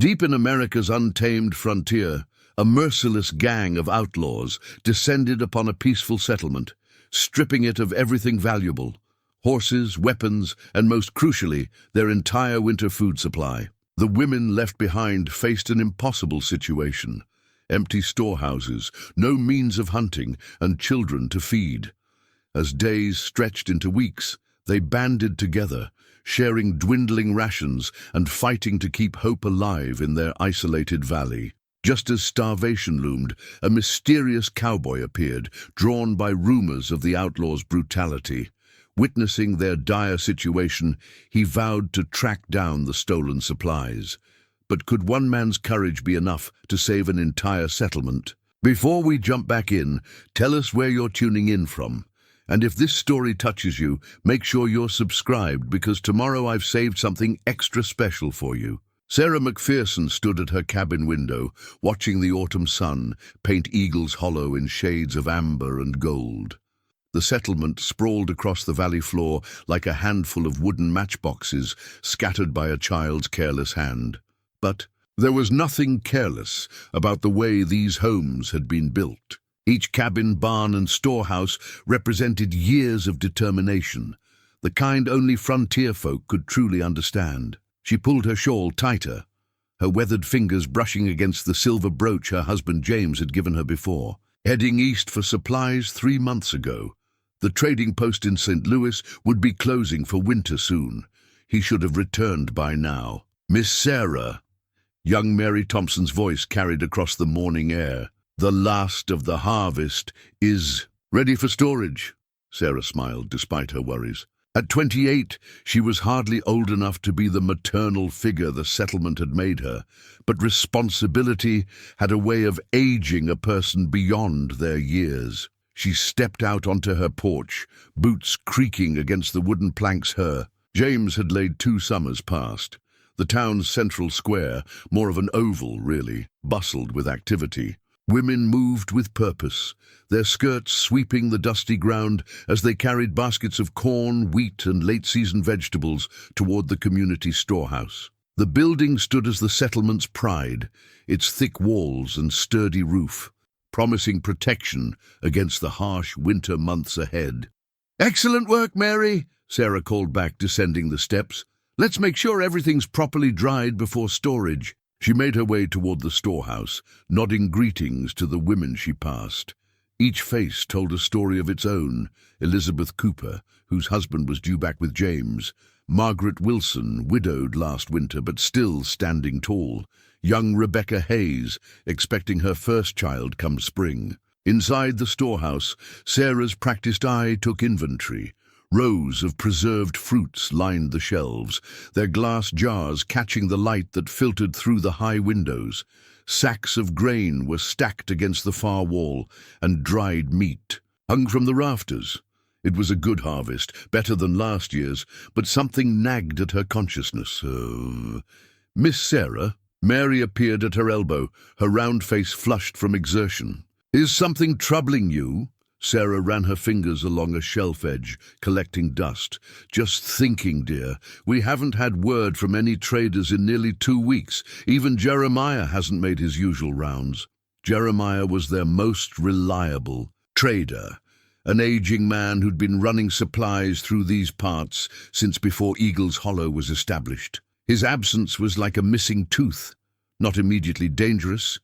Deep in America's untamed frontier, a merciless gang of outlaws descended upon a peaceful settlement, stripping it of everything valuable: horses, weapons, and most crucially, their entire winter food supply. The women left behind faced an impossible situation: empty storehouses, no means of hunting, and children to feed. As days stretched into weeks, they banded together, sharing dwindling rations and fighting to keep hope alive in their isolated valley. Just as starvation loomed, a mysterious cowboy appeared, drawn by rumors of the outlaws' brutality. Witnessing their dire situation, he vowed to track down the stolen supplies. But could one man's courage be enough to save an entire settlement? Before we jump back in, tell us where you're tuning in from. And if this story touches you, make sure you're subscribed, because tomorrow I've saved something extra special for you. Sarah McPherson stood at her cabin window, watching the autumn sun paint Eagles Hollow in shades of amber and gold. The settlement sprawled across the valley floor like a handful of wooden matchboxes scattered by a child's careless hand. But there was nothing careless about the way these homes had been built. Each cabin, barn, and storehouse represented years of determination, the kind only frontier folk could truly understand. She pulled her shawl tighter, her weathered fingers brushing against the silver brooch her husband James had given her before. Heading east for supplies 3 months ago, the trading post in St. Louis would be closing for winter soon. He should have returned by now. "Miss Sarah," young Mary Thompson's voice carried across the morning air, "the last of the harvest is ready for storage." Sarah smiled despite her worries. At 28, she was hardly old enough to be the maternal figure the settlement had made her, but responsibility had a way of aging a person beyond their years. She stepped out onto her porch, boots creaking against the wooden planks James had laid 2 summers past. The town's central square, more of an oval really, bustled with activity. Women moved with purpose, their skirts sweeping the dusty ground as they carried baskets of corn, wheat, and late-season vegetables toward the community storehouse. The building stood as the settlement's pride, its thick walls and sturdy roof, promising protection against the harsh winter months ahead. "Excellent work, Mary," Sarah called back, descending the steps. "Let's make sure everything's properly dried before storage." She made her way toward the storehouse, nodding greetings to the women she passed. Each face told a story of its own: Elizabeth Cooper, whose husband was due back with James; Margaret Wilson, widowed last winter but still standing tall; young Rebecca Hayes, expecting her first child come spring. Inside the storehouse, Sarah's practiced eye took inventory. Rows of preserved fruits lined the shelves, their glass jars catching the light that filtered through the high windows. Sacks of grain were stacked against the far wall, and dried meat hung from the rafters. It was a good harvest, better than last year's, but something nagged at her consciousness. "Miss Sarah?" Mary appeared at her elbow, her round face flushed from exertion. "Is something troubling you?" Sarah ran her fingers along a shelf edge, collecting dust. "Just thinking, dear. We haven't had word from any traders in nearly 2 weeks. Even Jeremiah hasn't made his usual rounds." Jeremiah was their most reliable trader, an aging man who'd been running supplies through these parts since before Eagles Hollow was established. His absence was like a missing tooth, not immediately dangerous,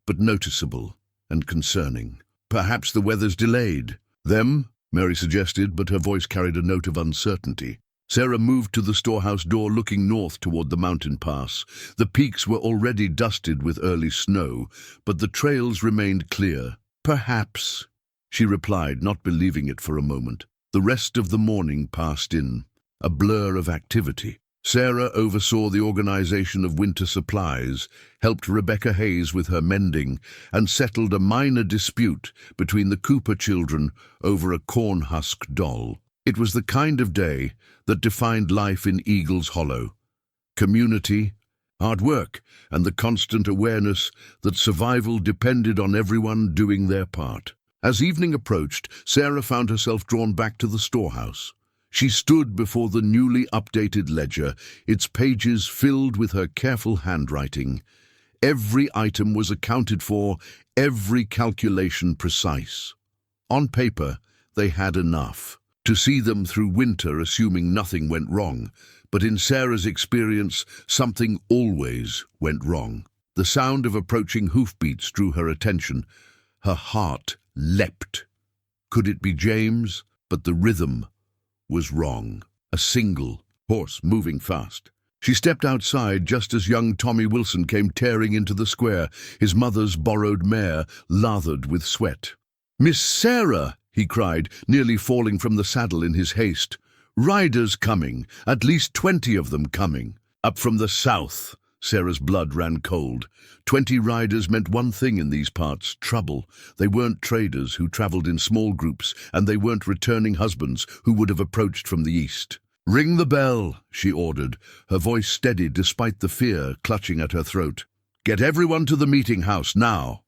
but noticeable and concerning. "Perhaps the weather's delayed." "Them?" Mary suggested, but her voice carried a note of uncertainty. Sarah moved to the storehouse door, looking north toward the mountain pass. The peaks were already dusted with early snow, but the trails remained clear. "Perhaps," she replied, not believing it for a moment. The rest of the morning passed in, a blur of activity. Sarah oversaw the organization of winter supplies, helped Rebecca Hayes with her mending, and settled a minor dispute between the Cooper children over a corn husk doll. It was the kind of day that defined life in Eagles Hollow: community, hard work, and the constant awareness that survival depended on everyone doing their part. As evening approached, Sarah found herself drawn back to the storehouse. She stood before the newly updated ledger, its pages filled with her careful handwriting. Every item was accounted for, every calculation precise. On paper, they had enough to see them through winter, assuming nothing went wrong. But in Sarah's experience, something always went wrong. The sound of approaching hoofbeats drew her attention. Her heart leapt. Could it be James? But the rhythm was wrong. A single horse moving fast. She stepped outside just as young Tommy Wilson came tearing into the square, his mother's borrowed mare lathered with sweat. "Miss Sarah!" he cried, nearly falling from the saddle in his haste. "Riders coming, at least 20 of them coming. Up from the south." Sarah's blood ran cold. 20 riders meant one thing in these parts: trouble. They weren't traders who travelled in small groups, and they weren't returning husbands who would have approached from the east. "Ring the bell," she ordered, her voice steady despite the fear clutching at her throat. "Get everyone to the meeting house now."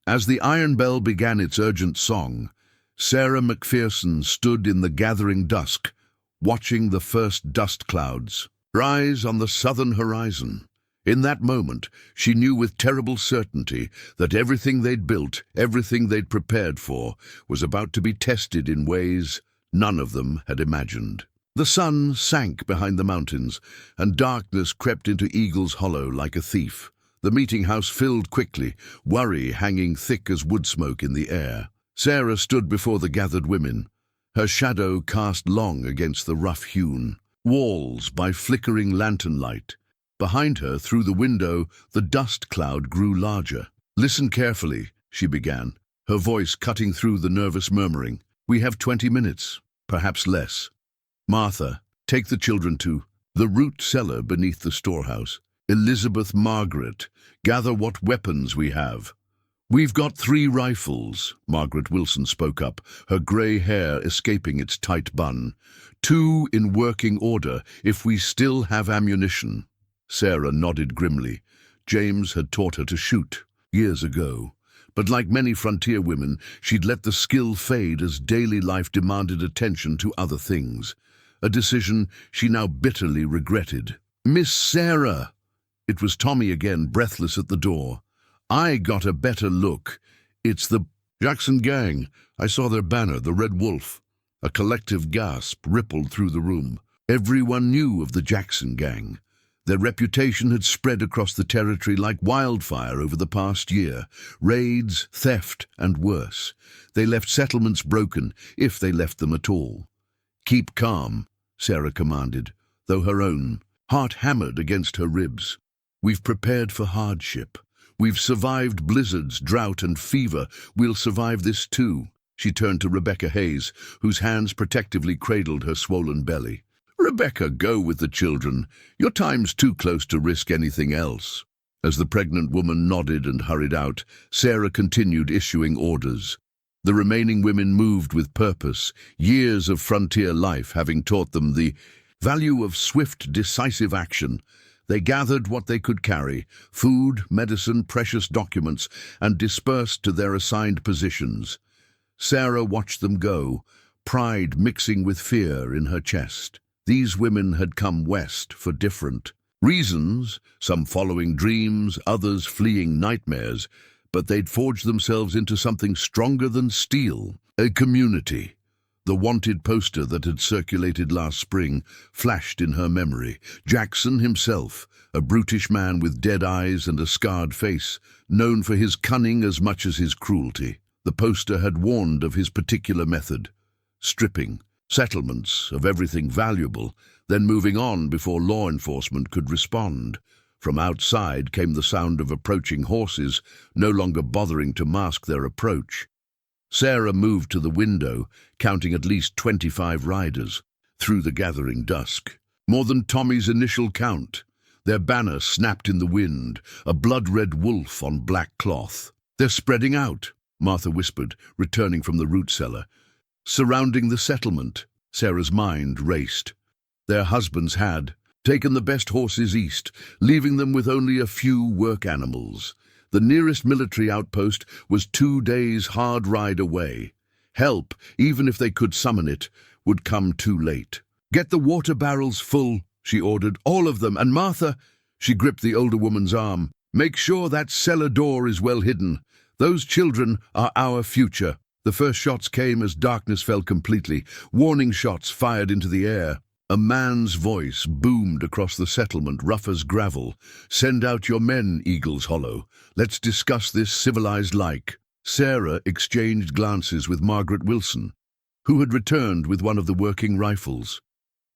As the iron bell began its urgent song, Sarah McPherson stood in the gathering dusk, watching the first dust clouds rise on the southern horizon. In that moment, she knew with terrible certainty that everything they'd built, everything they'd prepared for, was about to be tested in ways none of them had imagined. The sun sank behind the mountains, and darkness crept into Eagle's Hollow like a thief. The meeting house filled quickly, worry hanging thick as wood smoke in the air. Sarah stood before the gathered women, her shadow cast long against the rough-hewn walls by flickering lantern light. Behind her, through the window, the dust cloud grew larger. "Listen carefully," she began, her voice cutting through the nervous murmuring. "We have 20 minutes, perhaps less. Martha, take the children to the root cellar beneath the storehouse. Elizabeth, Margaret, gather what weapons we have." "We've got 3 rifles," Margaret Wilson spoke up, her grey hair escaping its tight bun. "2 in working order, if we still have ammunition." Sarah nodded grimly. James had taught her to shoot years ago. But like many frontier women, she'd let the skill fade as daily life demanded attention to other things. A decision she now bitterly regretted. "Miss Sarah!" It was Tommy again, breathless at the door. "I got a better look. It's the Jackson gang. I saw their banner, the Red Wolf." A collective gasp rippled through the room. Everyone knew of the Jackson gang. Their reputation had spread across the territory like wildfire over the past year. Raids, theft, and worse. They left settlements broken, if they left them at all. "Keep calm," Sarah commanded, though her own heart hammered against her ribs. "We've prepared for hardship. We've survived blizzards, drought, and fever. We'll survive this too." She turned to Rebecca Hayes, whose hands protectively cradled her swollen belly. "Rebecca, go with the children. Your time's too close to risk anything else." As the pregnant woman nodded and hurried out, Sarah continued issuing orders. The remaining women moved with purpose, years of frontier life having taught them the value of swift, decisive action. They gathered what they could carry, food, medicine, precious documents, and dispersed to their assigned positions. Sarah watched them go, pride mixing with fear in her chest. These women had come west for different reasons, some following dreams, others fleeing nightmares, but they'd forged themselves into something stronger than steel, a community. The wanted poster that had circulated last spring flashed in her memory. Jackson himself, a brutish man with dead eyes and a scarred face, known for his cunning as much as his cruelty. The poster had warned of his particular method: stripping settlements of everything valuable, then moving on before law enforcement could respond. From outside came the sound of approaching horses, no longer bothering to mask their approach. Sarah moved to the window, counting at least 25 riders, through the gathering dusk. More than Tommy's initial count. Their banner snapped in the wind, a blood-red wolf on black cloth. "They're spreading out," Martha whispered, returning from the root cellar. "Surrounding the settlement." Sarah's mind raced. Their husbands had taken the best horses east, leaving them with only a few work animals. The nearest military outpost was 2 days' hard ride away. Help, even if they could summon it, would come too late. "Get the water barrels full," she ordered. "All of them. And Martha," she gripped the older woman's arm, "make sure that cellar door is well hidden. Those children are our future." The first shots came as darkness fell completely, warning shots fired into the air. A man's voice boomed across the settlement, rough as gravel. "Send out your men, Eagles Hollow. Let's discuss this civilized-like." Sarah exchanged glances with Margaret Wilson, who had returned with one of the working rifles.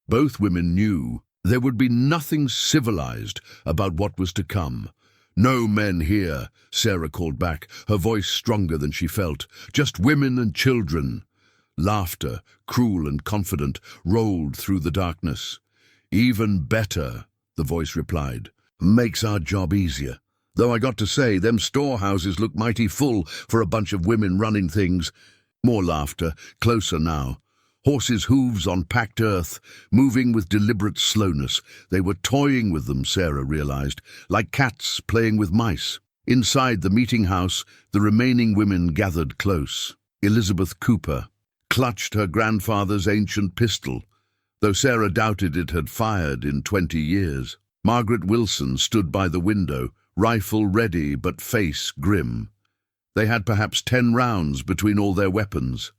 Both women knew there would be nothing civilized about what was to come. "No men here," Sarah called back, her voice stronger than she felt. "Just women and children." Laughter, cruel and confident, rolled through the darkness. "Even better," the voice replied. "Makes our job easier. Though I got to say, them storehouses look mighty full for a bunch of women running things." More laughter, closer now. Horses' hooves on packed earth, moving with deliberate slowness. They were toying with them, Sarah realized, like cats playing with mice. Inside the meeting house, the remaining women gathered close. Elizabeth Cooper clutched her grandfather's ancient pistol, though Sarah doubted it had fired in 20 years. Margaret Wilson stood by the window, rifle ready but face grim. They had perhaps 10 rounds between all their weapons.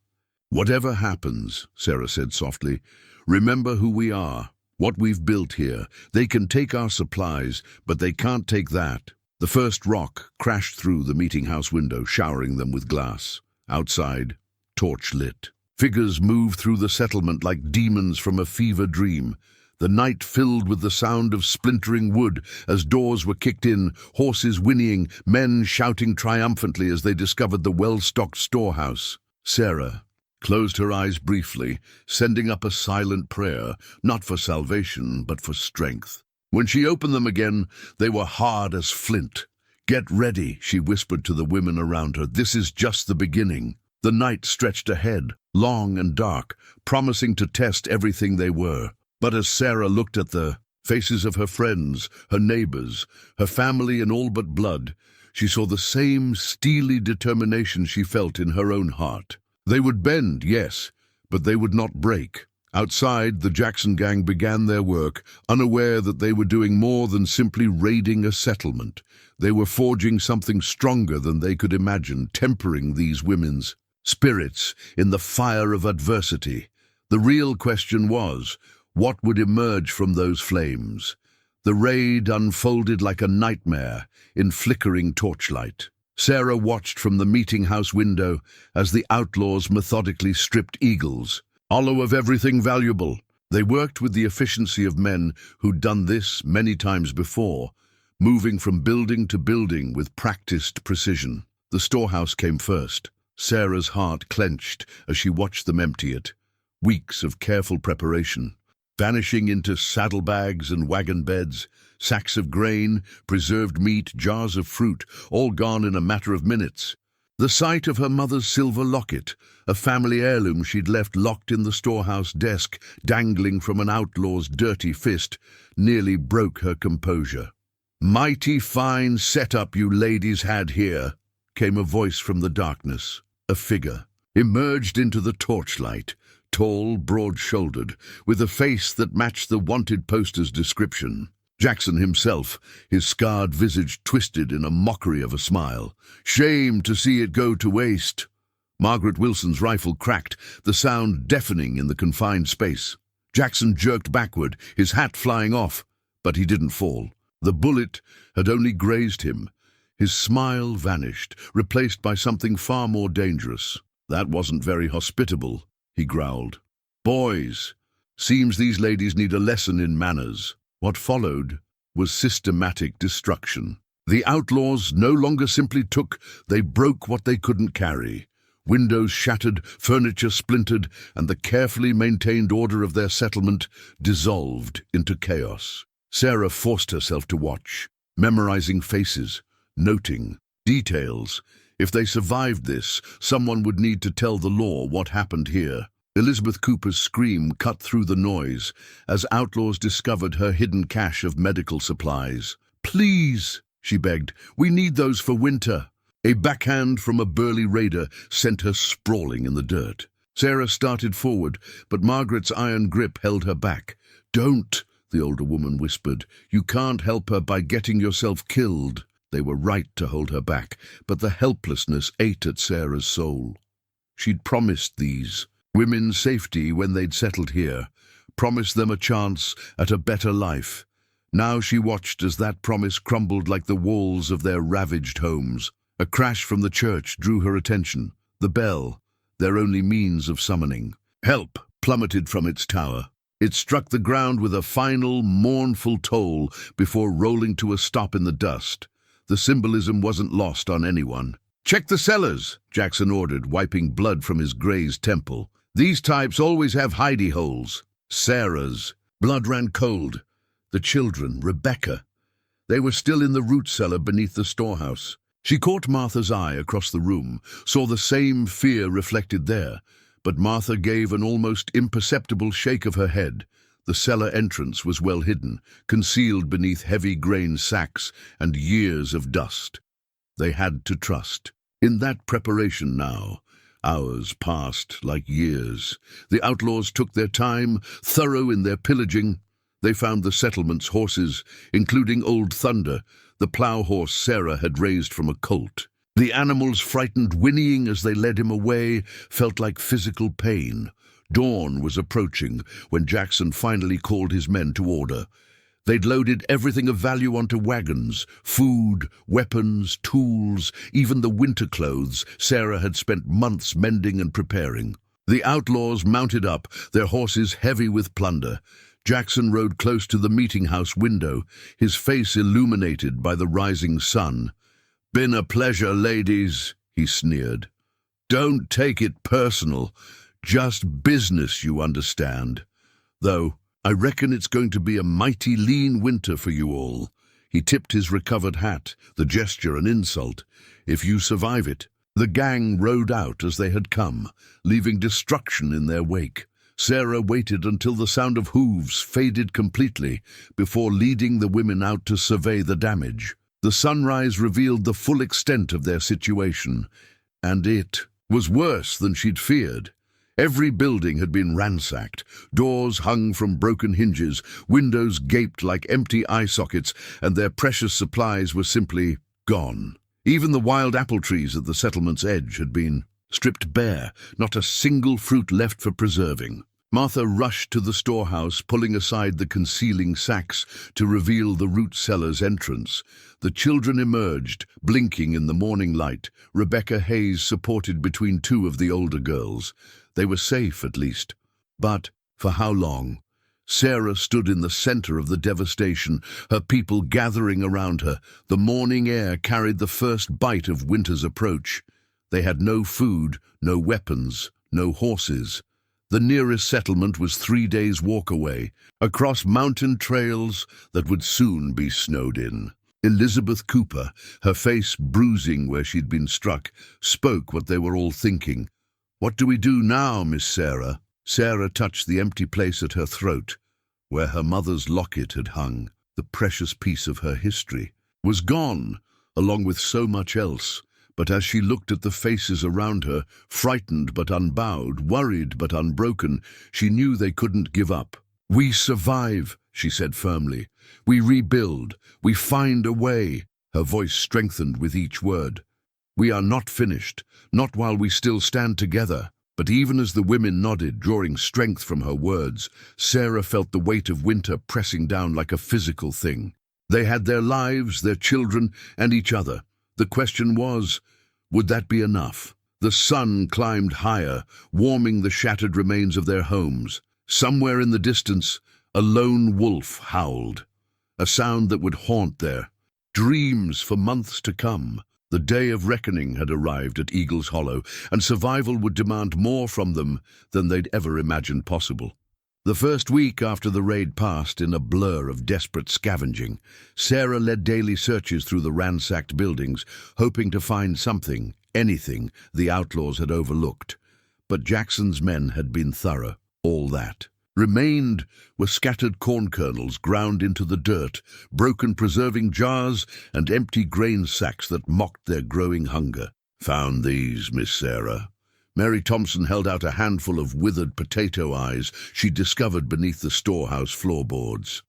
"Whatever happens," Sarah said softly, "remember who we are, what we've built here. They can take our supplies, but they can't take that." The first rock crashed through the meeting house window, showering them with glass. Outside, torch lit. Figures moved through the settlement like demons from a fever dream. The night filled with the sound of splintering wood as doors were kicked in, horses whinnying, men shouting triumphantly as they discovered the well-stocked storehouse. Sarah closed her eyes briefly, sending up a silent prayer, not for salvation, but for strength. When she opened them again, they were hard as flint. "Get ready," she whispered to the women around her. "This is just the beginning." The night stretched ahead, long and dark, promising to test everything they were. But as Sarah looked at the faces of her friends, her neighbors, her family and all but blood, she saw the same steely determination she felt in her own heart. They would bend, yes, but they would not break. Outside, the Jackson gang began their work, unaware that they were doing more than simply raiding a settlement. They were forging something stronger than they could imagine, tempering these women's spirits in the fire of adversity. The real question was, what would emerge from those flames? The raid unfolded like a nightmare in flickering torchlight. Sarah watched from the meeting house window as the outlaws methodically stripped Eagles Hollow of everything valuable. They worked with the efficiency of men who'd done this many times before, moving from building to building with practiced precision. The storehouse came first. Sarah's heart clenched as she watched them empty it. Weeks of careful preparation, vanishing into saddlebags and wagon beds, sacks of grain, preserved meat, jars of fruit, all gone in a matter of minutes. The sight of her mother's silver locket, a family heirloom she'd left locked in the storehouse desk, dangling from an outlaw's dirty fist, nearly broke her composure. "Mighty fine setup you ladies had here," came a voice from the darkness. A figure emerged into the torchlight, tall, broad-shouldered, with a face that matched the wanted poster's description. Jackson himself, his scarred visage twisted in a mockery of a smile. "Shame to see it go to waste." Margaret Wilson's rifle cracked, the sound deafening in the confined space. Jackson jerked backward, his hat flying off, but he didn't fall. The bullet had only grazed him. His smile vanished, replaced by something far more dangerous. "That wasn't very hospitable," he growled. "Boys, seems these ladies need a lesson in manners." What followed was systematic destruction. The outlaws no longer simply took, they broke what they couldn't carry. Windows shattered, furniture splintered, and the carefully maintained order of their settlement dissolved into chaos. Sarah forced herself to watch, memorizing faces, noting details. If they survived this, someone would need to tell the law what happened here. Elizabeth Cooper's scream cut through the noise as outlaws discovered her hidden cache of medical supplies. "Please," she begged, "we need those for winter." A backhand from a burly raider sent her sprawling in the dirt. Sarah started forward, but Margaret's iron grip held her back. "Don't," the older woman whispered. "You can't help her by getting yourself killed." They were right to hold her back, but the helplessness ate at Sarah's soul. She'd promised these women safety when they'd settled here, promised them a chance at a better life. Now she watched as that promise crumbled like the walls of their ravaged homes. A crash from the church drew her attention. The bell, their only means of summoning help, plummeted from its tower. It struck the ground with a final, mournful toll before rolling to a stop in the dust. The symbolism wasn't lost on anyone. "Check the cellars," Jackson ordered, wiping blood from his grazed temple. "These types always have hidey holes." Sarah's blood ran cold. The children, Rebecca. They were still in the root cellar beneath the storehouse. She caught Martha's eye across the room, saw the same fear reflected there, but Martha gave an almost imperceptible shake of her head. The cellar entrance was well hidden, concealed beneath heavy grain sacks and years of dust. They had to trust. In that preparation now, hours passed like years. The outlaws took their time, thorough in their pillaging. They found the settlement's horses, including Old Thunder, the plough horse Sarah had raised from a colt. The animal's frightened whinnying as they led him away felt like physical pain. Dawn was approaching when Jackson finally called his men to order. They'd loaded everything of value onto wagons: food, weapons, tools, even the winter clothes Sarah had spent months mending and preparing. The outlaws mounted up, their horses heavy with plunder. Jackson rode close to the meeting house window, his face illuminated by the rising sun. "Been a pleasure, ladies," he sneered. "Don't take it personal. Just business, you understand. Though, I reckon it's going to be a mighty lean winter for you all." He tipped his recovered hat, the gesture an insult. "If you survive it." The gang rode out as they had come, leaving destruction in their wake. Sarah waited until the sound of hooves faded completely before leading the women out to survey the damage. The sunrise revealed the full extent of their situation, and it was worse than she'd feared. Every building had been ransacked. Doors hung from broken hinges, windows gaped like empty eye sockets, and their precious supplies were simply gone. Even the wild apple trees at the settlement's edge had been stripped bare, not a single fruit left for preserving. Martha rushed to the storehouse, pulling aside the concealing sacks to reveal the root cellar's entrance. The children emerged, blinking in the morning light, Rebecca Hayes supported between two of the older girls. They were safe, at least. But for how long? Sarah stood in the center of the devastation, her people gathering around her. The morning air carried the first bite of winter's approach. They had no food, no weapons, no horses. The nearest settlement was 3 days' walk away, across mountain trails that would soon be snowed in. Elizabeth Cooper, her face bruising where she'd been struck, spoke what they were all thinking. "What do we do now, Miss Sarah?" Sarah touched the empty place at her throat, where her mother's locket had hung. The precious piece of her history was gone, along with so much else. But as she looked at the faces around her, frightened but unbowed, worried but unbroken, she knew they couldn't give up. "We survive," she said firmly. "We rebuild. We find a way." Her voice strengthened with each word. "We are not finished, not while we still stand together." But even as the women nodded, drawing strength from her words, Sarah felt the weight of winter pressing down like a physical thing. They had their lives, their children, and each other. The question was, would that be enough? The sun climbed higher, warming the shattered remains of their homes. Somewhere in the distance, a lone wolf howled, a sound that would haunt their dreams for months to come. The day of reckoning had arrived at Eagle's Hollow, and survival would demand more from them than they'd ever imagined possible. The first week after the raid passed in a blur of desperate scavenging. Sarah led daily searches through the ransacked buildings, hoping to find something, anything, the outlaws had overlooked. But Jackson's men had been thorough. All that remained were scattered corn kernels ground into the dirt, broken preserving jars, and empty grain sacks that mocked their growing hunger. "Found these, Miss Sarah." Mary Thompson held out a handful of withered potato eyes she discovered beneath the storehouse floorboards.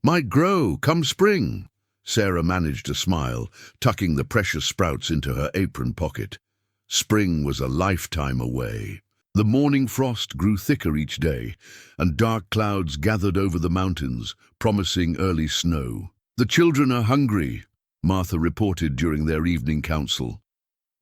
"Might grow, come spring." Sarah managed a smile, tucking the precious sprouts into her apron pocket. Spring was a lifetime away. The morning frost grew thicker each day, and dark clouds gathered over the mountains, promising early snow. "The children are hungry," Martha reported during their evening council.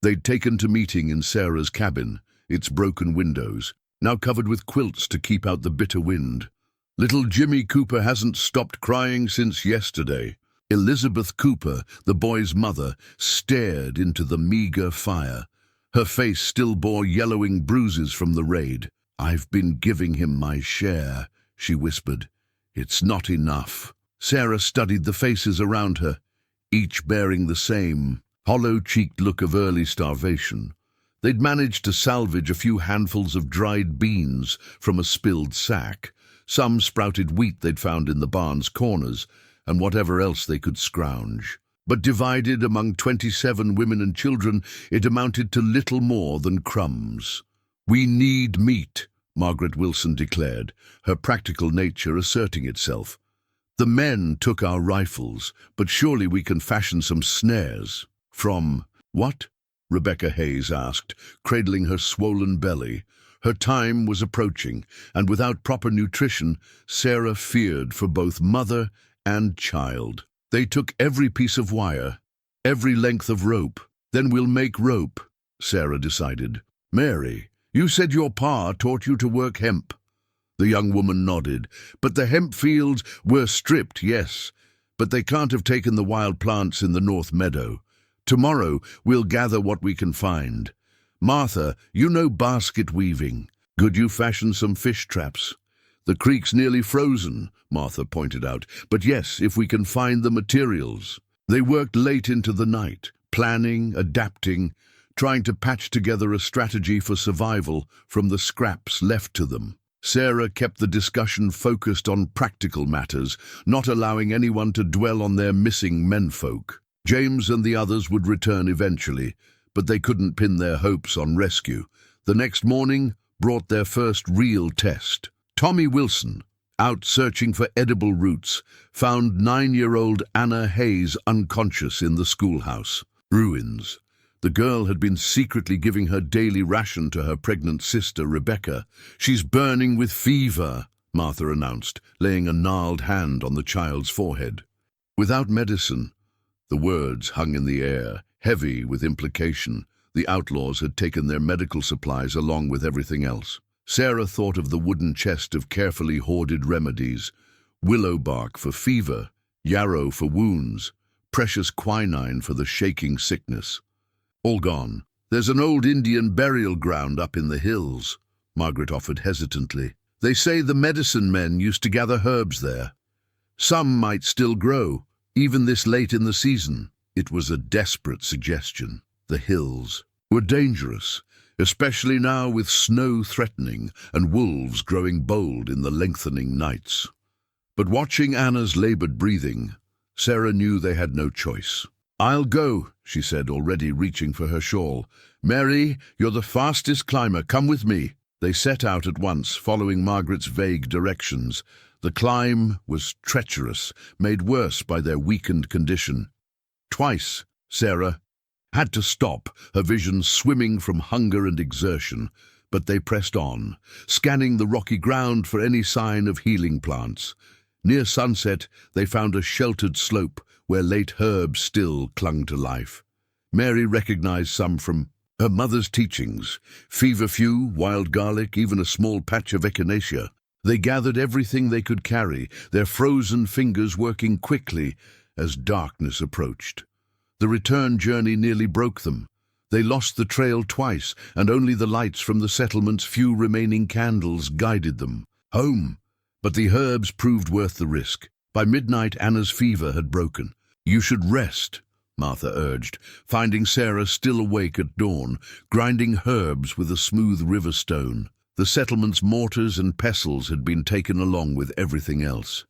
They'd taken to meeting in Sarah's cabin, its broken windows, now covered with quilts to keep out the bitter wind. "Little Jimmy Cooper hasn't stopped crying since yesterday." Elizabeth Cooper, the boy's mother, stared into the meager fire. Her face still bore yellowing bruises from the raid. "I've been giving him my share," she whispered. "It's not enough." Sarah studied the faces around her, each bearing the same hollow-cheeked look of early starvation. They'd managed to salvage a few handfuls of dried beans from a spilled sack, some sprouted wheat they'd found in the barn's corners, and whatever else they could scrounge. But divided among 27 women and children, it amounted to little more than crumbs. "We need meat," Margaret Wilson declared, her practical nature asserting itself. "The men took our rifles, but surely we can fashion some snares." "From what?" Rebecca Hayes asked, cradling her swollen belly. Her time was approaching, and without proper nutrition, Sarah feared for both mother and child. "They took every piece of wire, every length of rope." "Then we'll make rope," Sarah decided. "Mary, you said your pa taught you to work hemp." The young woman nodded. "But the hemp fields were stripped, yes, but they can't have taken the wild plants in the North Meadow. Tomorrow we'll gather what we can find. Martha, you know basket weaving. Could you fashion some fish traps?" "The creek's nearly frozen," Martha pointed out, "but yes, if we can find the materials." They worked late into the night, planning, adapting, trying to patch together a strategy for survival from the scraps left to them. Sarah kept the discussion focused on practical matters, not allowing anyone to dwell on their missing menfolk. James and the others would return eventually, but they couldn't pin their hopes on rescue. The next morning brought their first real test. Tommy Wilson, out searching for edible roots, found 9-year-old Anna Hayes unconscious in the schoolhouse. Ruins. The girl had been secretly giving her daily ration to her pregnant sister, Rebecca. "She's burning with fever," Martha announced, laying a gnarled hand on the child's forehead. Without medicine, the words hung in the air, heavy with implication. The outlaws had taken their medical supplies along with everything else. Sarah thought of the wooden chest of carefully hoarded remedies: willow bark for fever, yarrow for wounds, precious quinine for the shaking sickness. "All gone. There's an old Indian burial ground up in the hills," Margaret offered hesitantly. "They say the medicine men used to gather herbs there. Some might still grow, even this late in the season." It was a desperate suggestion. The hills were dangerous, especially now with snow threatening and wolves growing bold in the lengthening nights. But watching Anna's labored breathing, Sarah knew they had no choice. "I'll go," she said, already reaching for her shawl. "Mary, you're the fastest climber. Come with me." They set out at once, following Margaret's vague directions. The climb was treacherous, made worse by their weakened condition. Twice, Sarah had to stop, her vision swimming from hunger and exertion, but they pressed on, scanning the rocky ground for any sign of healing plants. Near sunset, they found a sheltered slope where late herbs still clung to life. Mary recognized some from her mother's teachings: feverfew, wild garlic, even a small patch of echinacea. They gathered everything they could carry, their frozen fingers working quickly as darkness approached. The return journey nearly broke them. They lost the trail twice, and only the lights from the settlement's few remaining candles guided them home. But the herbs proved worth the risk. By midnight, Anna's fever had broken. "You should rest," Martha urged, finding Sarah still awake at dawn, grinding herbs with a smooth river stone. The settlement's mortars and pestles had been taken along with everything else.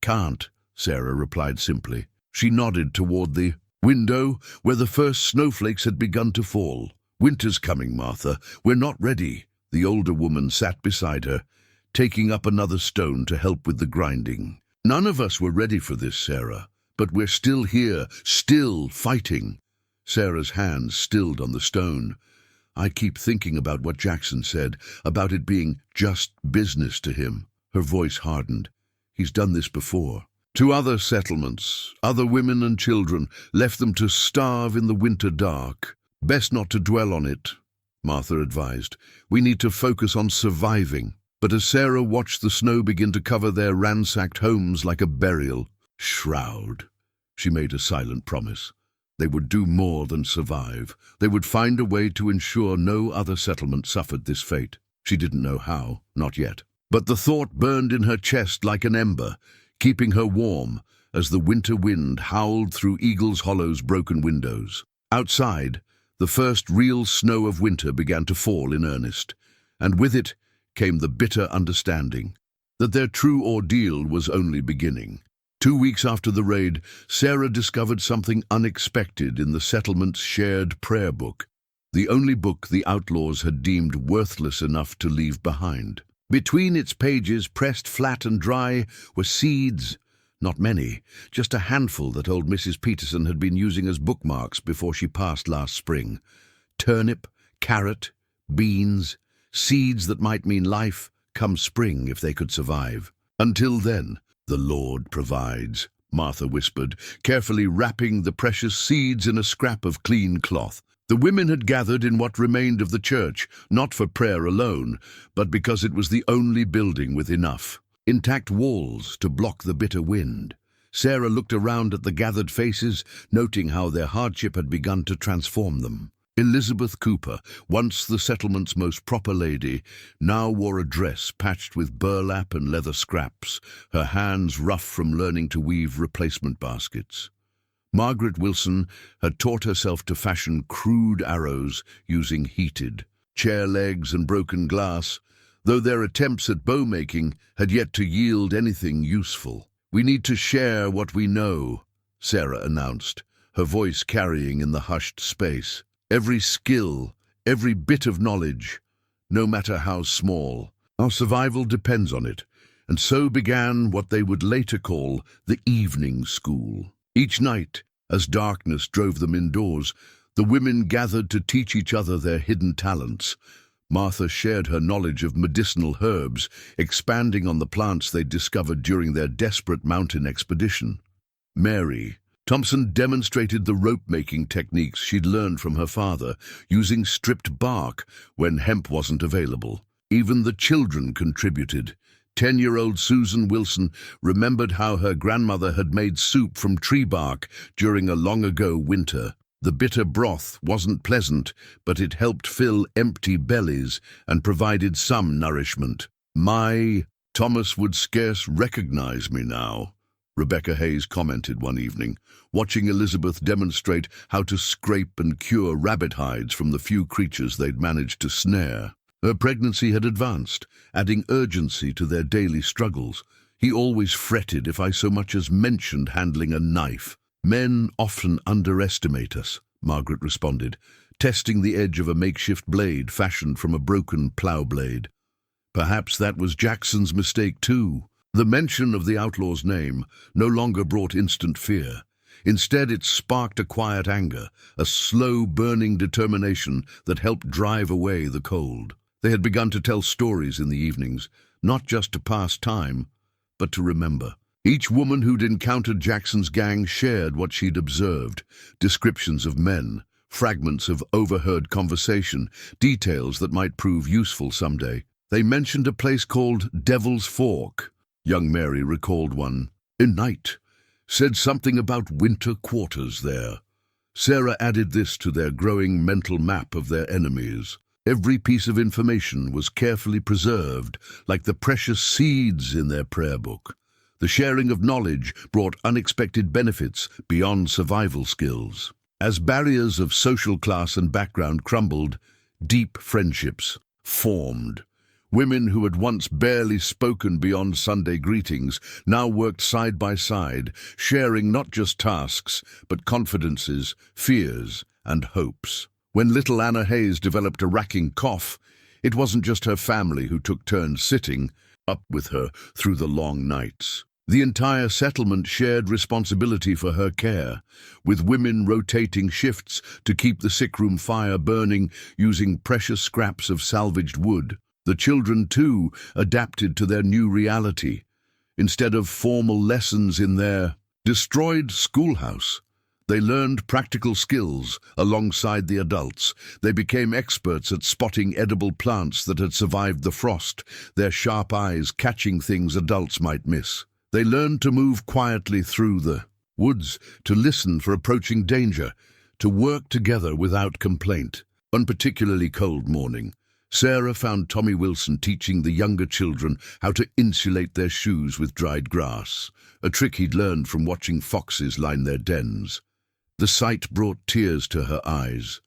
"Can't," Sarah replied simply. She nodded toward the window where the first snowflakes had begun to fall. "Winter's coming, Martha. We're not ready." The older woman sat beside her, taking up another stone to help with the grinding. "None of us were ready for this, Sarah, but we're still here, still fighting." Sarah's hands stilled on the stone. "I keep thinking about what Jackson said, about it being just business to him." Her voice hardened. "He's done this before. To other settlements, other women and children, left them to starve in the winter dark. Best not to dwell on it," Martha advised. "We need to focus on surviving." But as Sarah watched the snow begin to cover their ransacked homes like a burial shroud, she made a silent promise. They would do more than survive. They would find a way to ensure no other settlement suffered this fate. She didn't know how, not yet. But the thought burned in her chest like an ember, keeping her warm as the winter wind howled through Eagle's Hollow's broken windows. Outside, the first real snow of winter began to fall in earnest, and with it came the bitter understanding that their true ordeal was only beginning. 2 weeks after the raid, Sarah discovered something unexpected in the settlement's shared prayer book, the only book the outlaws had deemed worthless enough to leave behind. Between its pages, pressed flat and dry, were seeds. Not many, just a handful that old Mrs. Peterson had been using as bookmarks before she passed last spring. Turnip, carrot, beans, seeds that might mean life come spring if they could survive. Until then, "The Lord provides," Martha whispered, carefully wrapping the precious seeds in a scrap of clean cloth. The women had gathered in what remained of the church, not for prayer alone, but because it was the only building with enough intact walls to block the bitter wind. Sarah looked around at the gathered faces, noting how their hardship had begun to transform them. Elizabeth Cooper, once the settlement's most proper lady, now wore a dress patched with burlap and leather scraps, her hands rough from learning to weave replacement baskets. Margaret Wilson had taught herself to fashion crude arrows using heated chair legs and broken glass, though their attempts at bow-making had yet to yield anything useful. "We need to share what we know," Sarah announced, her voice carrying in the hushed space. "Every skill, every bit of knowledge, no matter how small. Our survival depends on it." And so began what they would later call the evening school. Each night, as darkness drove them indoors, the women gathered to teach each other their hidden talents. Martha shared her knowledge of medicinal herbs, expanding on the plants they'd discovered during their desperate mountain expedition. Mary Thompson demonstrated the rope-making techniques she'd learned from her father, using stripped bark when hemp wasn't available. Even the children contributed. 10-year-old Susan Wilson remembered how her grandmother had made soup from tree bark during a long-ago winter. The bitter broth wasn't pleasant, but it helped fill empty bellies and provided some nourishment. "My, Thomas would scarce recognize me now," Rebecca Hayes commented one evening, watching Elizabeth demonstrate how to scrape and cure rabbit hides from the few creatures they'd managed to snare. Her pregnancy had advanced, adding urgency to their daily struggles. "He always fretted if I so much as mentioned handling a knife." "Men often underestimate us," Margaret responded, testing the edge of a makeshift blade fashioned from a broken plough blade. Perhaps that was Jackson's mistake too. The mention of the outlaw's name no longer brought instant fear. Instead, it sparked a quiet anger, a slow burning determination that helped drive away the cold. They had begun to tell stories in the evenings, not just to pass time, but to remember. Each woman who'd encountered Jackson's gang shared what she'd observed, descriptions of men, fragments of overheard conversation, details that might prove useful someday. They mentioned a place called Devil's Fork. Young Mary recalled one. "A night said something about winter quarters there." Sarah added this to their growing mental map of their enemies. Every piece of information was carefully preserved, like the precious seeds in their prayer book. The sharing of knowledge brought unexpected benefits beyond survival skills. As barriers of social class and background crumbled, deep friendships formed. Women who had once barely spoken beyond Sunday greetings now worked side by side, sharing not just tasks, but confidences, fears, and hopes. When little Anna Hayes developed a racking cough, it wasn't just her family who took turns sitting up with her through the long nights. The entire settlement shared responsibility for her care, with women rotating shifts to keep the sickroom fire burning using precious scraps of salvaged wood. The children, too, adapted to their new reality. Instead of formal lessons in their destroyed schoolhouse, they learned practical skills alongside the adults. They became experts at spotting edible plants that had survived the frost, their sharp eyes catching things adults might miss. They learned to move quietly through the woods, to listen for approaching danger, to work together without complaint. One particularly cold morning, Sarah found Tommy Wilson teaching the younger children how to insulate their shoes with dried grass, a trick he'd learned from watching foxes line their dens. The sight brought tears to her eyes,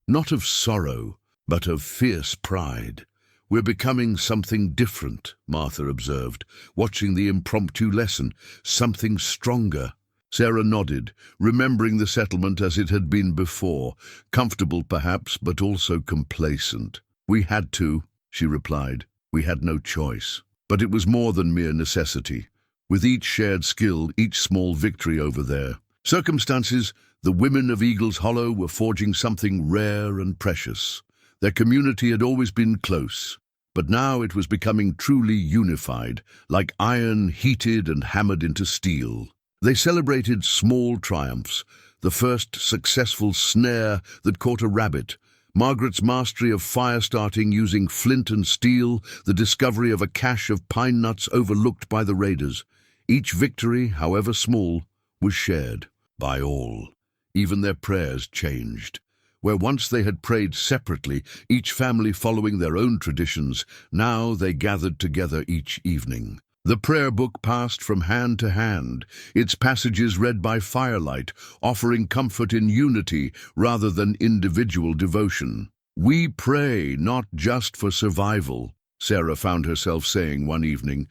not of sorrow, but of fierce pride. "We're becoming something different," Martha observed, watching the impromptu lesson, "something stronger." Sarah nodded, remembering the settlement as it had been before, comfortable perhaps, but also complacent. "We had to," she replied. "We had no choice." But it was more than mere necessity. With each shared skill, each small victory over their circumstances, the women of Eagle's Hollow were forging something rare and precious. Their community had always been close, but now it was becoming truly unified, like iron heated and hammered into steel. They celebrated small triumphs, the first successful snare that caught a rabbit, Margaret's mastery of fire starting using flint and steel, the discovery of a cache of pine nuts overlooked by the raiders. Each victory, however small, was shared by all. Even their prayers changed. Where once they had prayed separately, each family following their own traditions, now they gathered together each evening. The prayer book passed from hand to hand, its passages read by firelight, offering comfort in unity rather than individual devotion. "We pray not just for survival," Sarah found herself saying one evening,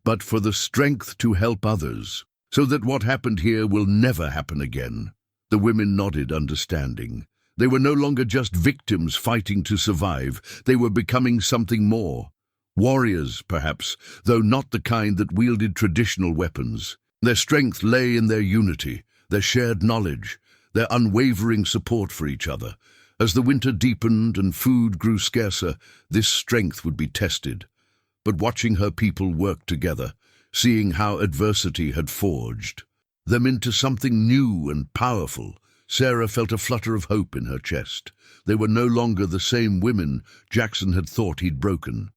"but for the strength to help others, so that what happened here will never happen again." The women nodded, understanding. They were no longer just victims fighting to survive. They were becoming something more. Warriors, perhaps, though not the kind that wielded traditional weapons. Their strength lay in their unity, their shared knowledge, their unwavering support for each other. As the winter deepened and food grew scarcer, this strength would be tested. But watching her people work together, seeing how adversity had forged them into something new and powerful, Sarah felt a flutter of hope in her chest. They were no longer the same women Jackson had thought he'd broken.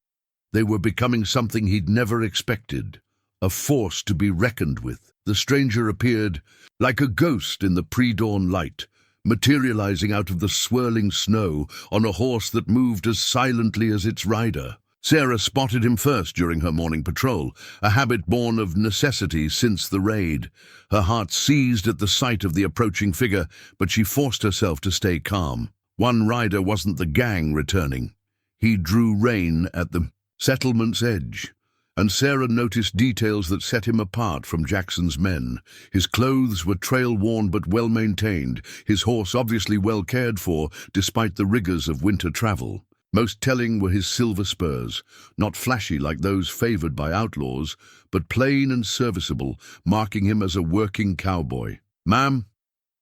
They were becoming something he'd never expected, a force to be reckoned with. The stranger appeared like a ghost in the pre-dawn light, materializing out of the swirling snow on a horse that moved as silently as its rider. Sarah spotted him first during her morning patrol, a habit born of necessity since the raid. Her heart seized at the sight of the approaching figure, but she forced herself to stay calm. One rider wasn't the gang returning. He drew rein at the settlement's edge, and Sarah noticed details that set him apart from Jackson's men. His clothes were trail-worn but well-maintained, his horse obviously well cared for despite the rigors of winter travel. Most telling were his silver spurs, not flashy like those favored by outlaws, but plain and serviceable, marking him as a working cowboy. "Ma'am,"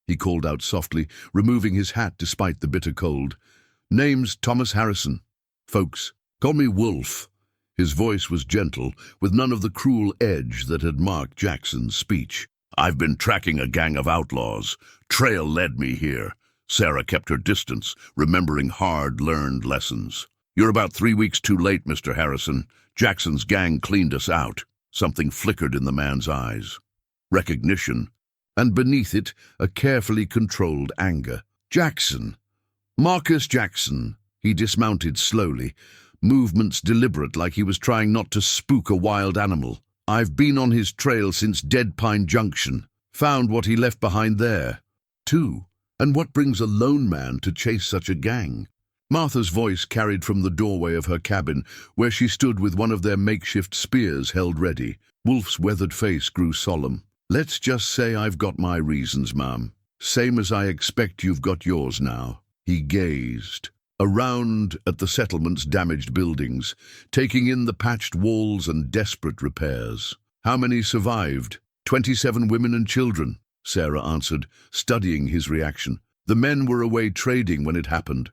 he called out softly, removing his hat despite the bitter cold. "Name's Thomas Harrison. Folks call me Wolf." His voice was gentle, with none of the cruel edge that had marked Jackson's speech. "I've been tracking a gang of outlaws. Trail led me here." Sarah kept her distance, remembering hard-learned lessons. "You're about 3 weeks too late, Mr. Harrison. Jackson's gang cleaned us out." Something flickered in the man's eyes. Recognition, and beneath it, a carefully controlled anger. "Jackson. Marcus Jackson." He dismounted slowly, movements deliberate like he was trying not to spook a wild animal. "I've been on his trail since Dead Pine Junction. Found what he left behind there, too. And what brings a lone man to chase such a gang?" Martha's voice carried from the doorway of her cabin, where she stood with one of their makeshift spears held ready. Wolf's weathered face grew solemn. "Let's just say I've got my reasons, ma'am. Same as I expect you've got yours now." He gazed around at the settlement's damaged buildings, taking in the patched walls and desperate repairs. How many survived? 27 women and children, Sarah answered, studying his reaction. The men were away trading when it happened.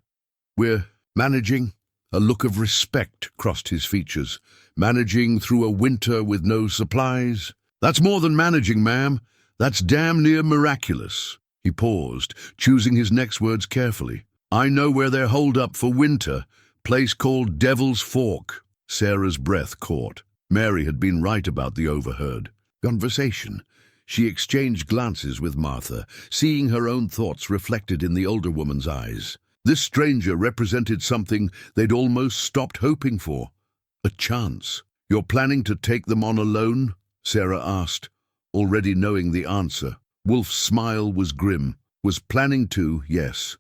We're managing. A look of respect crossed his features. Managing through a winter with no supplies? That's more than managing, ma'am. That's damn near miraculous. He paused, choosing his next words carefully. I know where they're holed up for winter. Place called Devil's Fork. Sarah's breath caught. Mary had been right about the overheard conversation. She exchanged glances with Martha, seeing her own thoughts reflected in the older woman's eyes. This stranger represented something they'd almost stopped hoping for. A chance. You're planning to take them on alone? Sarah asked, already knowing the answer. Wolf's smile was grim. Was planning to, yes.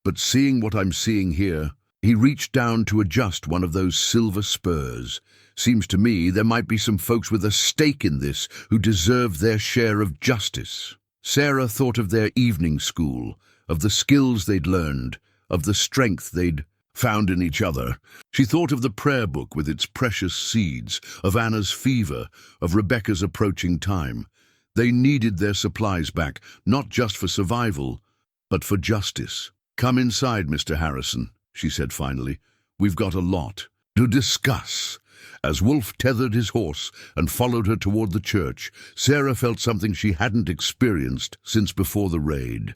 But seeing what I'm seeing here, he reached down to adjust one of those silver spurs. Seems to me there might be some folks with a stake in this who deserve their share of justice. Sarah thought of their evening school, of the skills they'd learned, of the strength they'd found in each other. She thought of the prayer book with its precious seeds, of Anna's fever, of Rebecca's approaching time. They needed their supplies back, not just for survival, but for justice. Come inside, Mr. Harrison, she said finally. We've got a lot to discuss. As Wolf tethered his horse and followed her toward the church, Sarah felt something she hadn't experienced since before the raid.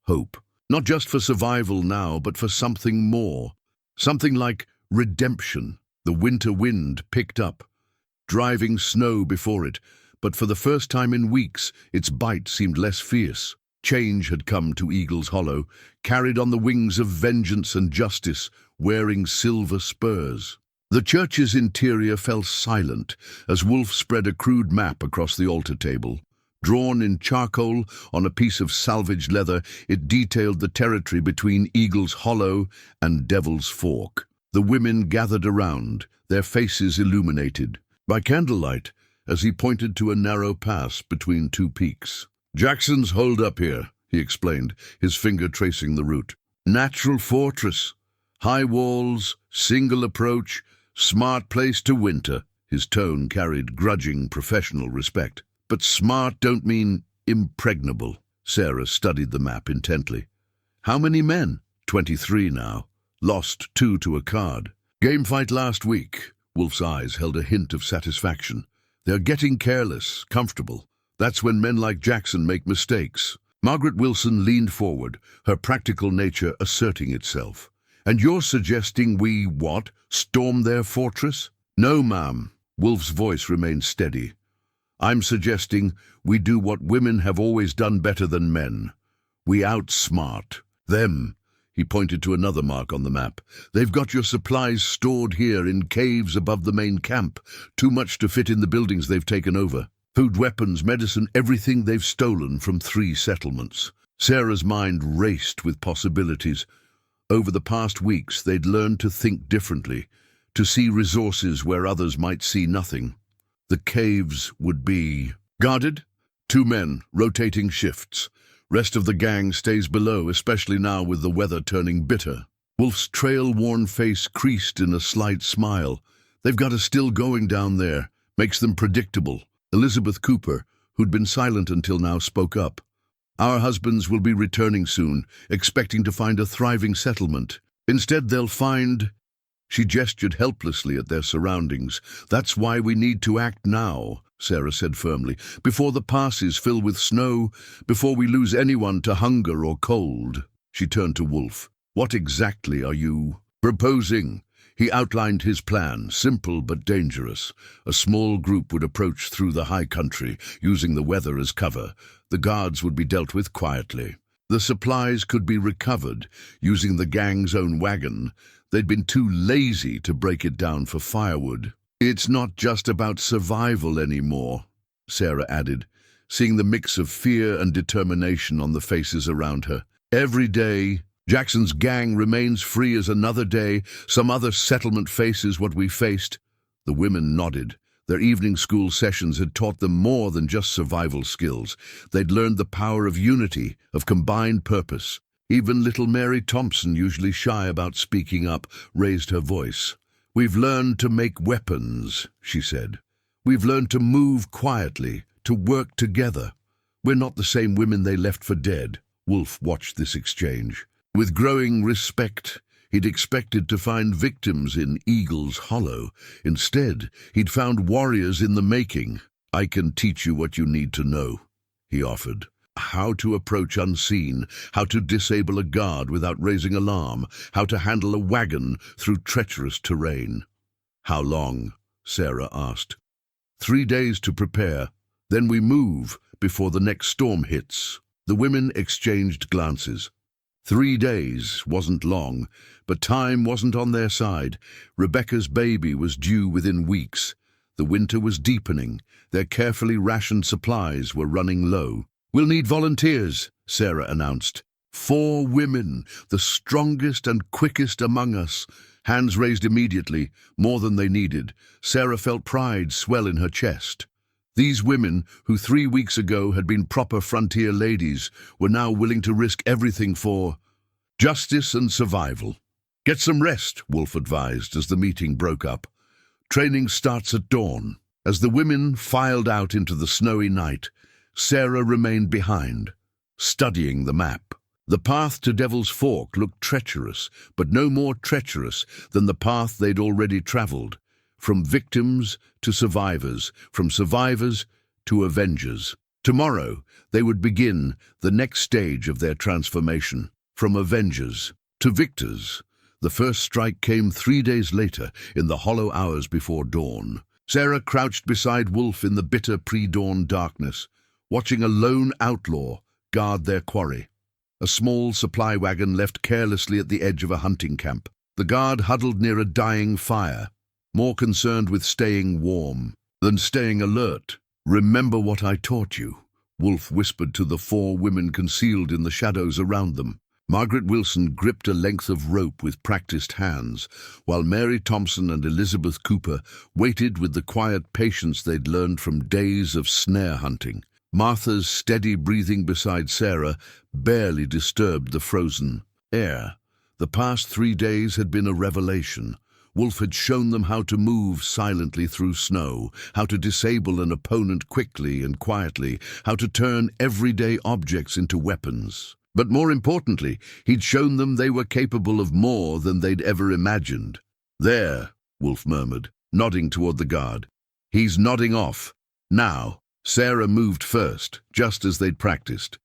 Hope. Not just for survival now, but for something more. Something like redemption. The winter wind picked up, driving snow before it, but for the first time in weeks, its bite seemed less fierce. Change had come to Eagle's Hollow, carried on the wings of vengeance and justice, wearing silver spurs. The church's interior fell silent as Wolf spread a crude map across the altar table. Drawn in charcoal on a piece of salvaged leather, it detailed the territory between Eagle's Hollow and Devil's Fork. The women gathered around, their faces illuminated by candlelight, as he pointed to a narrow pass between two peaks. Jackson's holed up here, he explained, his finger tracing the route. Natural fortress. High walls, single approach, smart place to winter. His tone carried grudging professional respect. But smart don't mean impregnable. Sarah studied the map intently. How many men? 23 now. Lost 2 to a card. Game fight last week. Wolf's eyes held a hint of satisfaction. They're getting careless, comfortable. That's when men like Jackson make mistakes. Margaret Wilson leaned forward, her practical nature asserting itself. And you're suggesting we, what, storm their fortress? No, ma'am. Wolf's voice remained steady. I'm suggesting we do what women have always done better than men. We outsmart them. He pointed to another mark on the map. They've got your supplies stored here in caves above the main camp. Too much to fit in the buildings they've taken over. Food, weapons, medicine, everything they've stolen from 3 settlements. Sarah's mind raced with possibilities. Over the past weeks, they'd learned to think differently, to see resources where others might see nothing. The caves would be guarded. 2 men, rotating shifts. Rest of the gang stays below, especially now with the weather turning bitter. Wolf's trail-worn face creased in a slight smile. They've got a still going down there. Makes them predictable. Elizabeth Cooper, who'd been silent until now, spoke up. Our husbands will be returning soon, expecting to find a thriving settlement. Instead, they'll find... She gestured helplessly at their surroundings. That's why we need to act now, Sarah said firmly, before the passes fill with snow, before we lose anyone to hunger or cold. She turned to Wolf. What exactly are you proposing? He outlined his plan, simple but dangerous. A small group would approach through the high country, using the weather as cover. The guards would be dealt with quietly. The supplies could be recovered, using the gang's own wagon. They'd been too lazy to break it down for firewood. It's not just about survival anymore, Sarah added, seeing the mix of fear and determination on the faces around her. Every day, Jackson's gang remains free as another day. Some other settlement faces what we faced. The women nodded. Their evening school sessions had taught them more than just survival skills. They'd learned the power of unity, of combined purpose. Even little Mary Thompson, usually shy about speaking up, raised her voice. "We've learned to make weapons," she said. "We've learned to move quietly, to work together. We're not the same women they left for dead." Wolf watched this exchange. With growing respect, he'd expected to find victims in Eagle's Hollow. Instead, he'd found warriors in the making. "I can teach you what you need to know," he offered. "How to approach unseen, how to disable a guard without raising alarm, how to handle a wagon through treacherous terrain." "How long?" Sarah asked. 3 days to prepare. Then we move before the next storm hits." The women exchanged glances. 3 days wasn't long, but time wasn't on their side. Rebecca's baby was due within weeks. The winter was deepening. Their carefully rationed supplies were running low. "We'll need volunteers," Sarah announced. 4 women, the strongest and quickest among us." Hands raised immediately, more than they needed. Sarah felt pride swell in her chest. These women, who 3 weeks ago had been proper frontier ladies, were now willing to risk everything for justice and survival. "Get some rest," Wolf advised as the meeting broke up. "Training starts at dawn." As the women filed out into the snowy night, Sarah remained behind, studying the map. The path to Devil's Fork looked treacherous, but no more treacherous than the path they'd already traveled. From victims to survivors, from survivors to avengers. Tomorrow, they would begin the next stage of their transformation. From avengers to victors. The first strike came 3 days later, in the hollow hours before dawn. Sarah crouched beside Wolf in the bitter pre-dawn darkness, watching a lone outlaw guard their quarry. A small supply wagon left carelessly at the edge of a hunting camp. The guard huddled near a dying fire, more concerned with staying warm than staying alert. "Remember what I taught you," Wolf whispered to the 4 women concealed in the shadows around them. Margaret Wilson gripped a length of rope with practiced hands, while Mary Thompson and Elizabeth Cooper waited with the quiet patience they'd learned from days of snare hunting. Martha's steady breathing beside Sarah barely disturbed the frozen air. The past 3 days had been a revelation. Wolf had shown them how to move silently through snow, how to disable an opponent quickly and quietly, how to turn everyday objects into weapons. But more importantly, he'd shown them they were capable of more than they'd ever imagined. "There," Wolf murmured, nodding toward the guard. "He's nodding off. Now." Sarah moved first, just as they'd practiced.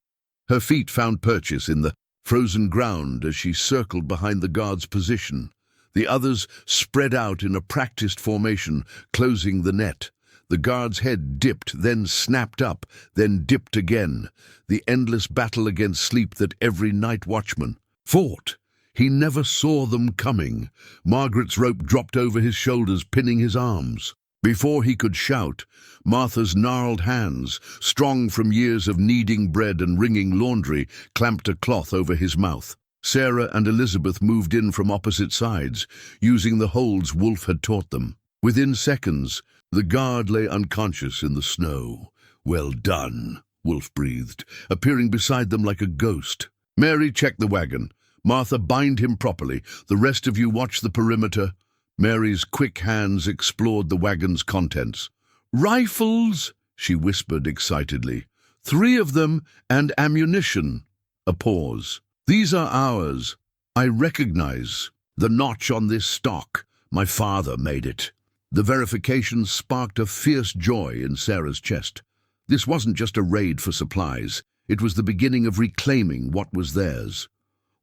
Her feet found purchase in the frozen ground as she circled behind the guard's position. The others spread out in a practiced formation, closing the net. The guard's head dipped, then snapped up, then dipped again. The endless battle against sleep that every night watchman fought. He never saw them coming. Margaret's rope dropped over his shoulders, pinning his arms. Before he could shout, Martha's gnarled hands, strong from years of kneading bread and wringing laundry, clamped a cloth over his mouth. Sarah and Elizabeth moved in from opposite sides, using the holds Wolf had taught them. Within seconds, the guard lay unconscious in the snow. "Well done," Wolf breathed, appearing beside them like a ghost. "Mary, check the wagon. Martha, bind him properly. The rest of you watch the perimeter." Mary's quick hands explored the wagon's contents. "Rifles," she whispered excitedly. "3 of them, and ammunition." A pause. "These are ours. I recognize the notch on this stock. My father made it." The verification sparked a fierce joy in Sarah's chest. This wasn't just a raid for supplies. It was the beginning of reclaiming what was theirs.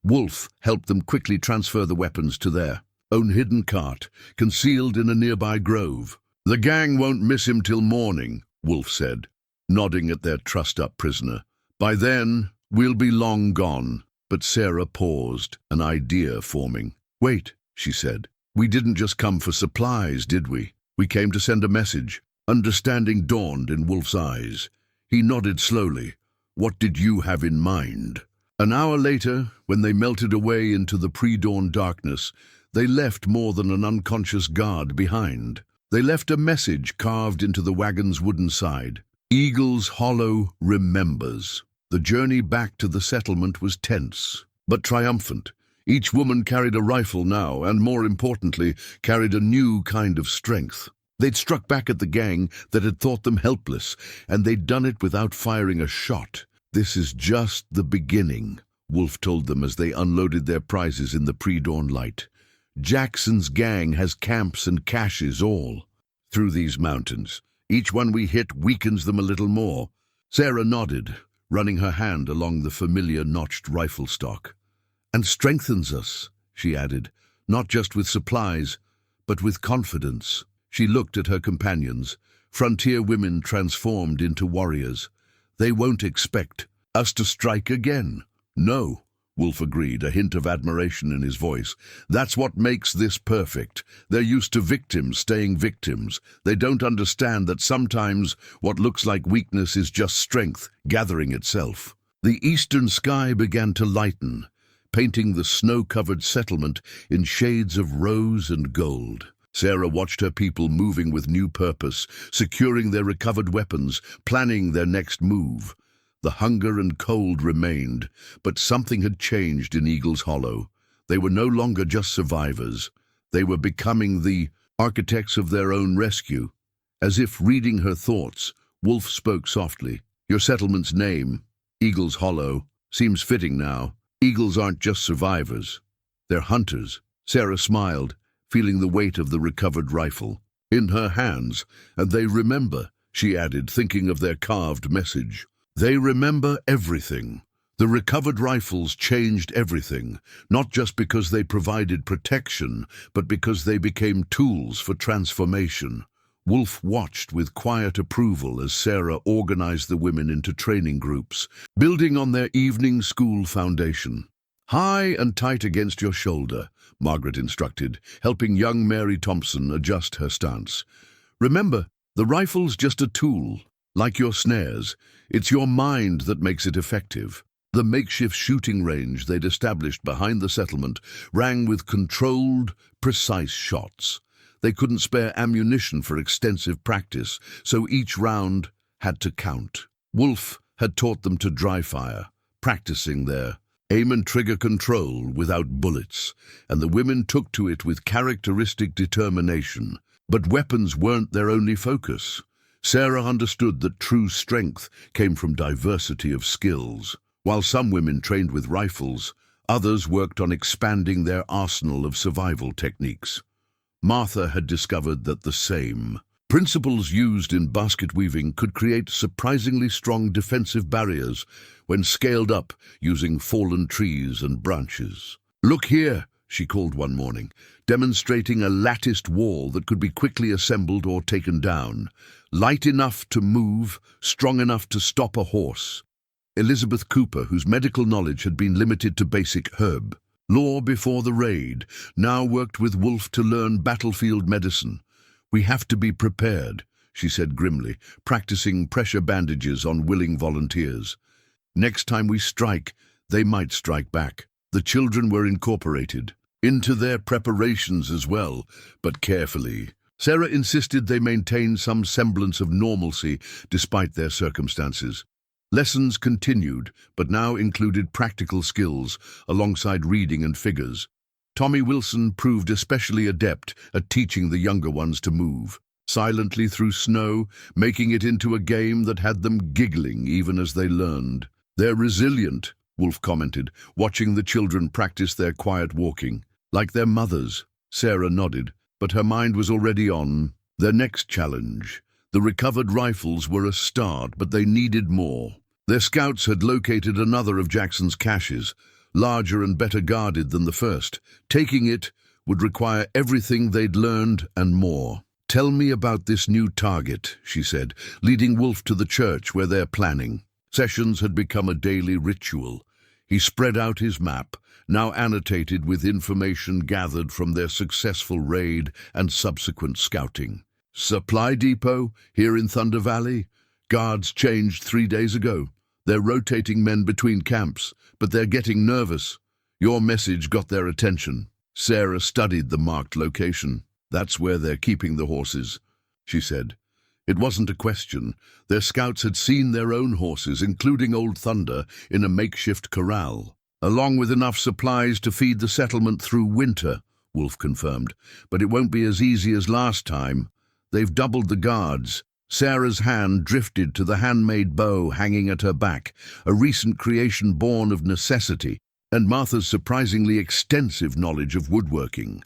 Wolf helped them quickly transfer the weapons to their own hidden cart, concealed in a nearby grove. "The gang won't miss him till morning," Wolf said, nodding at their trussed-up prisoner. "By then, we'll be long gone." But Sarah paused, an idea forming. "Wait," she said. "We didn't just come for supplies, did we? We came to send a message." Understanding dawned in Wolf's eyes. He nodded slowly. "What did you have in mind?" An hour later, when they melted away into the pre-dawn darkness, they left more than an unconscious guard behind. They left a message carved into the wagon's wooden side. "Eagle's Hollow remembers." The journey back to the settlement was tense. but triumphant. Each woman carried a rifle now, and more importantly, carried a new kind of strength. They'd struck back at the gang that had thought them helpless, and they'd done it without firing a shot. "This is just the beginning," Wolf told them as they unloaded their prizes in the pre-dawn light. "Jackson's gang has camps and caches all through these mountains. Each one we hit weakens them a little more." Sarah nodded, running her hand along the familiar notched rifle stock. "And strengthens us," she added, "not just with supplies, but with confidence." She looked at her companions, frontier women transformed into warriors. "They won't expect us to strike again." "No," Wolf agreed, a hint of admiration in his voice. "That's what makes this perfect. They're used to victims staying victims. They don't understand that sometimes what looks like weakness is just strength gathering itself." The eastern sky began to lighten, painting the snow-covered settlement in shades of rose and gold. Sarah watched her people moving with new purpose, securing their recovered weapons, planning their next move. The hunger and cold remained, but something had changed in Eagle's Hollow. They were no longer just survivors. They were becoming the architects of their own rescue. As if reading her thoughts, Wolf spoke softly. "Your settlement's name, Eagle's Hollow, seems fitting now. Eagles aren't just survivors. They're hunters." Sarah smiled, feeling the weight of the recovered rifle in her hands. "And they remember," she added, thinking of their carved message. "They remember everything." The recovered rifles changed everything, not just because they provided protection, but because they became tools for transformation. Wolf watched with quiet approval as Sarah organized the women into training groups, building on their evening school foundation. "High and tight against your shoulder," Margaret instructed, helping young Mary Thompson adjust her stance. "Remember, the rifle's just a tool, like your snares. It's your mind that makes it effective." The makeshift shooting range they'd established behind the settlement rang with controlled, precise shots. They couldn't spare ammunition for extensive practice, so each round had to count. Wolf had taught them to dry fire, practicing their aim and trigger control without bullets, and the women took to it with characteristic determination. But weapons weren't their only focus. Sarah understood that true strength came from diversity of skills. While some women trained with rifles, others worked on expanding their arsenal of survival techniques. Martha had discovered that the same principles used in basket weaving could create surprisingly strong defensive barriers when scaled up using fallen trees and branches. "Look here," she called one morning, demonstrating a latticed wall that could be quickly assembled or taken down. Light enough to move, strong enough to stop a horse. Elizabeth Cooper, whose medical knowledge had been limited to basic herb lore before the raid, now worked with Wolf to learn battlefield medicine. "We have to be prepared," she said grimly, practicing pressure bandages on willing volunteers. "Next time we strike, they might strike back." The children were incorporated into their preparations as well, but carefully. Sarah insisted they maintain some semblance of normalcy despite their circumstances. Lessons continued, but now included practical skills alongside reading and figures. Tommy Wilson proved especially adept at teaching the younger ones to move silently through snow, making it into a game that had them giggling even as they learned. "They're resilient," Wolf commented, watching the children practice their quiet walking. "Like their mothers." Sarah nodded, but her mind was already on their next challenge. The recovered rifles were a start, but they needed more. Their scouts had located another of Jackson's caches, larger and better guarded than the first. Taking it would require everything they'd learned and more. "Tell me about this new target," she said, leading Wolf to the church where they're planning. Sessions had become a daily ritual. He spread out his map, now annotated with information gathered from their successful raid and subsequent scouting. "Supply depot here in Thunder Valley. Guards changed 3 days ago. They're rotating men between camps, but they're getting nervous. Your message got their attention." Sarah studied the marked location. "That's where they're keeping the horses," she said. It wasn't a question. Their scouts had seen their own horses, including Old Thunder, in a makeshift corral. Along with enough supplies to feed the settlement through winter, Wolf confirmed. But it won't be as easy as last time. They've doubled the guards. Sarah's hand drifted to the handmade bow hanging at her back, a recent creation born of necessity, and Martha's surprisingly extensive knowledge of woodworking.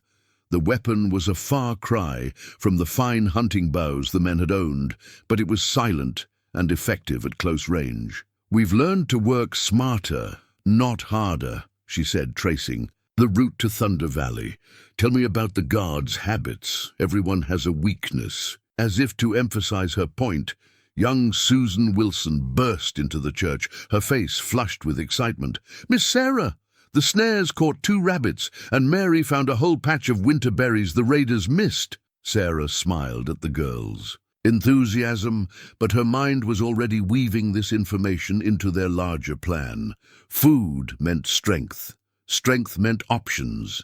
The weapon was a far cry from the fine hunting bows the men had owned, but it was silent and effective at close range. "We've learned to work smarter, not harder," she said, tracing the route to Thunder Valley. "Tell me about the guards' habits. Everyone has a weakness." As if to emphasize her point, young Susan Wilson burst into the church, her face flushed with excitement. "Miss Sarah! The snares caught 2 rabbits, and Mary found a whole patch of winter berries the raiders missed." Sarah smiled at the girls. Enthusiasm, but her mind was already weaving this information into their larger plan. Food meant strength. Strength meant options.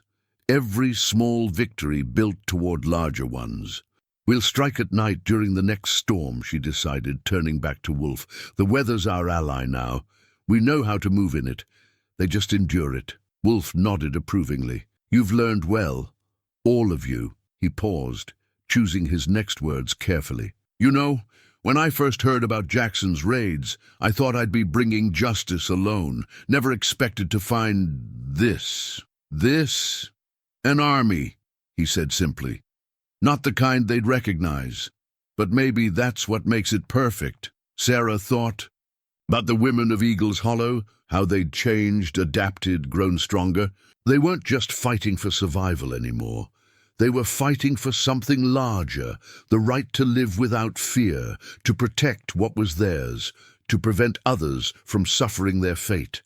Every small victory built toward larger ones. "We'll strike at night during the next storm," she decided, turning back to Wolf. "The weather's our ally now. We know how to move in it. They just endure it." Wolf nodded approvingly. "You've learned well. All of you." He paused, choosing his next words carefully. "You know, when I first heard about Jackson's raids, I thought I'd be bringing justice alone. Never expected to find this. This? An army," he said simply. "Not the kind they'd recognize. But maybe that's what makes it perfect." Sarah thought about the women of Eagle's Hollow, how they'd changed, adapted, grown stronger. They weren't just fighting for survival anymore. They were fighting for something larger, the right to live without fear, to protect what was theirs, to prevent others from suffering their fate.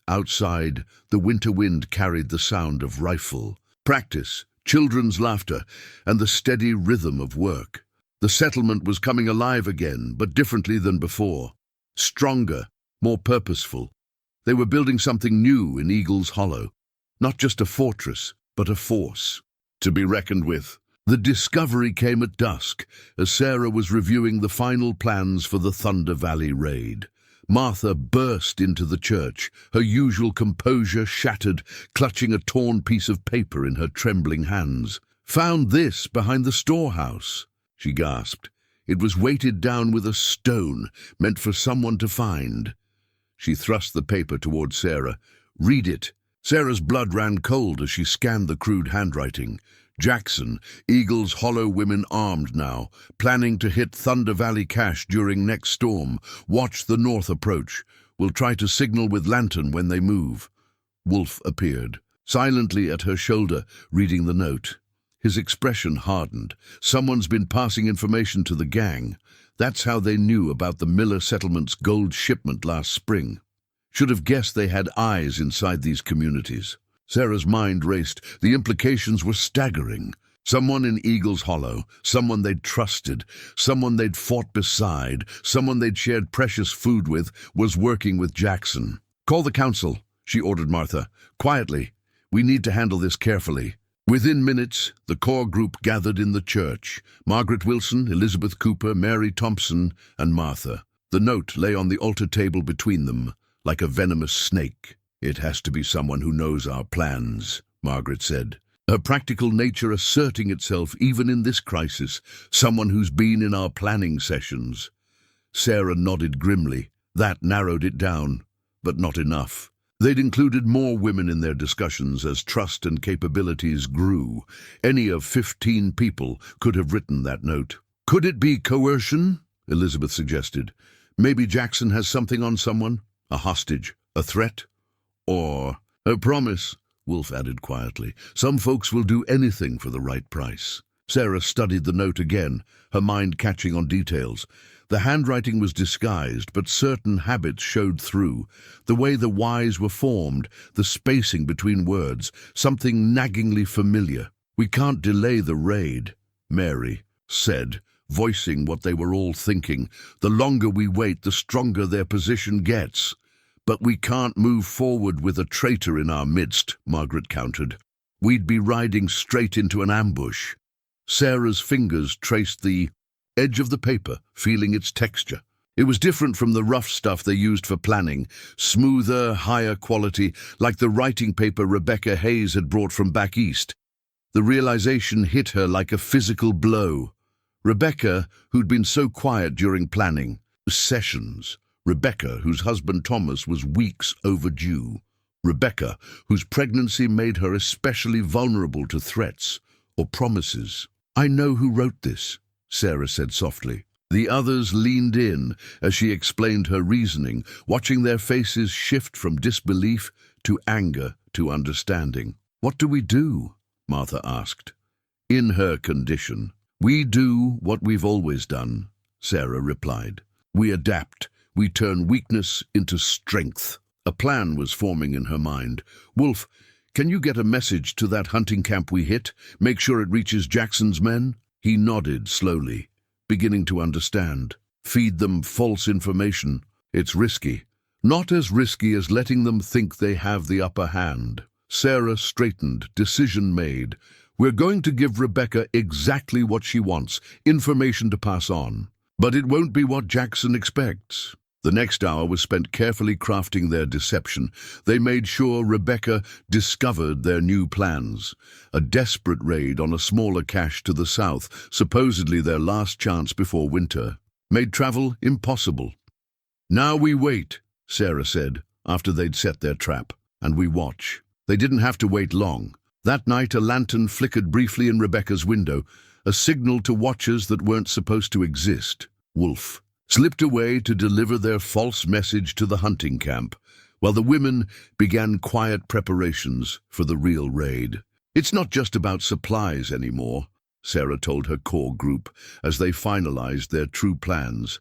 Outside, the winter wind carried the sound of rifle practice, children's laughter, and the steady rhythm of work. The settlement was coming alive again, but differently than before. Stronger, more purposeful. They were building something new in Eagle's Hollow. Not just a fortress, but a force to be reckoned with. The discovery came at dusk, as Sarah was reviewing the final plans for the Thunder Valley raid. Martha burst into the church, her usual composure shattered, clutching a torn piece of paper in her trembling hands. "Found this behind the storehouse," she gasped. It was weighted down with a stone, meant for someone to find. She thrust the paper toward Sarah. "Read it." Sarah's blood ran cold as she scanned the crude handwriting. Jackson, Eagle's Hollow women armed now, planning to hit Thunder Valley cache during next storm. Watch the north approach. We'll try to signal with lantern when they move. Wolf appeared, silently at her shoulder, reading the note. His expression hardened. Someone's been passing information to the gang. That's how they knew about the Miller settlement's gold shipment last spring. Should have guessed they had eyes inside these communities. Sarah's mind raced. The implications were staggering. Someone in Eagle's Hollow, someone they'd trusted, someone they'd fought beside, someone they'd shared precious food with, was working with Jackson. "Call the council," she ordered Martha. "Quietly. We need to handle this carefully." Within minutes, the core group gathered in the church. Margaret Wilson, Elizabeth Cooper, Mary Thompson, and Martha. The note lay on the altar table between them, like a venomous snake. "It has to be someone who knows our plans," Margaret said, her practical nature asserting itself even in this crisis. "Someone who's been in our planning sessions." Sarah nodded grimly. That narrowed it down, but not enough. They'd included more women in their discussions as trust and capabilities grew. Any of 15 people could have written that note. "Could it be coercion?" Elizabeth suggested. "Maybe Jackson has something on someone? A hostage? A threat? Or a promise," Wolf added quietly. "Some folks will do anything for the right price." Sarah studied the note again, her mind catching on details. The handwriting was disguised, but certain habits showed through. The way the Ys were formed, the spacing between words, something naggingly familiar. "We can't delay the raid," Mary said, voicing what they were all thinking. "The longer we wait, the stronger their position gets." "But we can't move forward with a traitor in our midst," Margaret countered. "We'd be riding straight into an ambush." Sarah's fingers traced the edge of the paper, feeling its texture. It was different from the rough stuff they used for planning, smoother, higher quality, like the writing paper Rebecca Hayes had brought from back east. The realization hit her like a physical blow. Rebecca, who'd been so quiet during planning, sessions. Rebecca, whose husband Thomas was weeks overdue. Rebecca, whose pregnancy made her especially vulnerable to threats or promises. "I know who wrote this," Sarah said softly. The others leaned in as she explained her reasoning, watching their faces shift from disbelief to anger to understanding. "What do we do?" Martha asked. "In her condition, we do what we've always done," Sarah replied. "We adapt. We turn weakness into strength." A plan was forming in her mind. "Wolf, can you get a message to that hunting camp we hit? Make sure it reaches Jackson's men?" He nodded slowly, beginning to understand. "Feed them false information. It's risky. Not as risky as letting them think they have the upper hand." Sarah straightened, decision made. "We're going to give Rebecca exactly what she wants, information to pass on. But it won't be what Jackson expects." The next hour was spent carefully crafting their deception. They made sure Rebecca discovered their new plans. A desperate raid on a smaller cache to the south, supposedly their last chance before winter, made travel impossible. "Now we wait," Sarah said, after they'd set their trap, "and we watch." They didn't have to wait long. That night a lantern flickered briefly in Rebecca's window, a signal to watchers that weren't supposed to exist. Wolf slipped away to deliver their false message to the hunting camp, while the women began quiet preparations for the real raid. "It's not just about supplies anymore," Sarah told her core group as they finalized their true plans.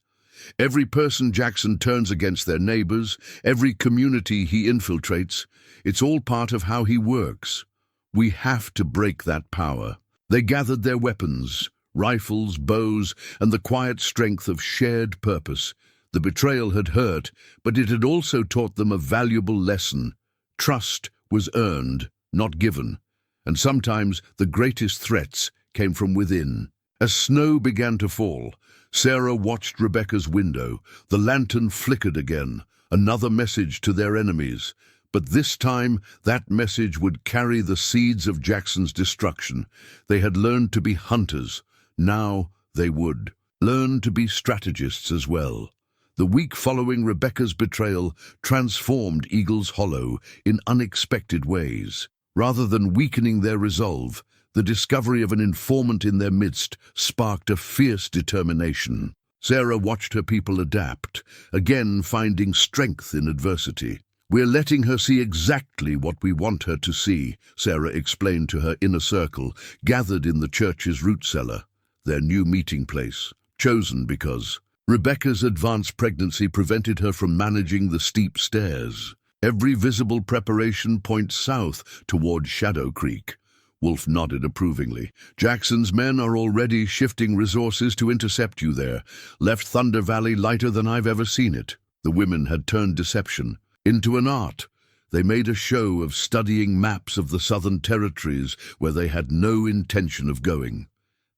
"Every person Jackson turns against their neighbors, every community he infiltrates, it's all part of how he works. We have to break that power." They gathered their weapons, rifles, bows, and the quiet strength of shared purpose. The betrayal had hurt, but it had also taught them a valuable lesson. Trust was earned, not given, and sometimes the greatest threats came from within. As snow began to fall, Sarah watched Rebecca's window. The lantern flickered again, another message to their enemies. But this time, that message would carry the seeds of Jackson's destruction. They had learned to be hunters. Now they would learn to be strategists as well. The week following Rebecca's betrayal transformed Eagle's Hollow in unexpected ways. Rather than weakening their resolve, the discovery of an informant in their midst sparked a fierce determination. Sarah watched her people adapt, again finding strength in adversity. "We're letting her see exactly what we want her to see," Sarah explained to her inner circle, gathered in the church's root cellar, their new meeting place, chosen because Rebecca's advanced pregnancy prevented her from managing the steep stairs. Every visible preparation points south toward Shadow Creek. Wolf nodded approvingly. "Jackson's men are already shifting resources to intercept you there. Left Thunder Valley lighter than I've ever seen it." The women had turned deception into an art. They made a show of studying maps of the Southern Territories where they had no intention of going.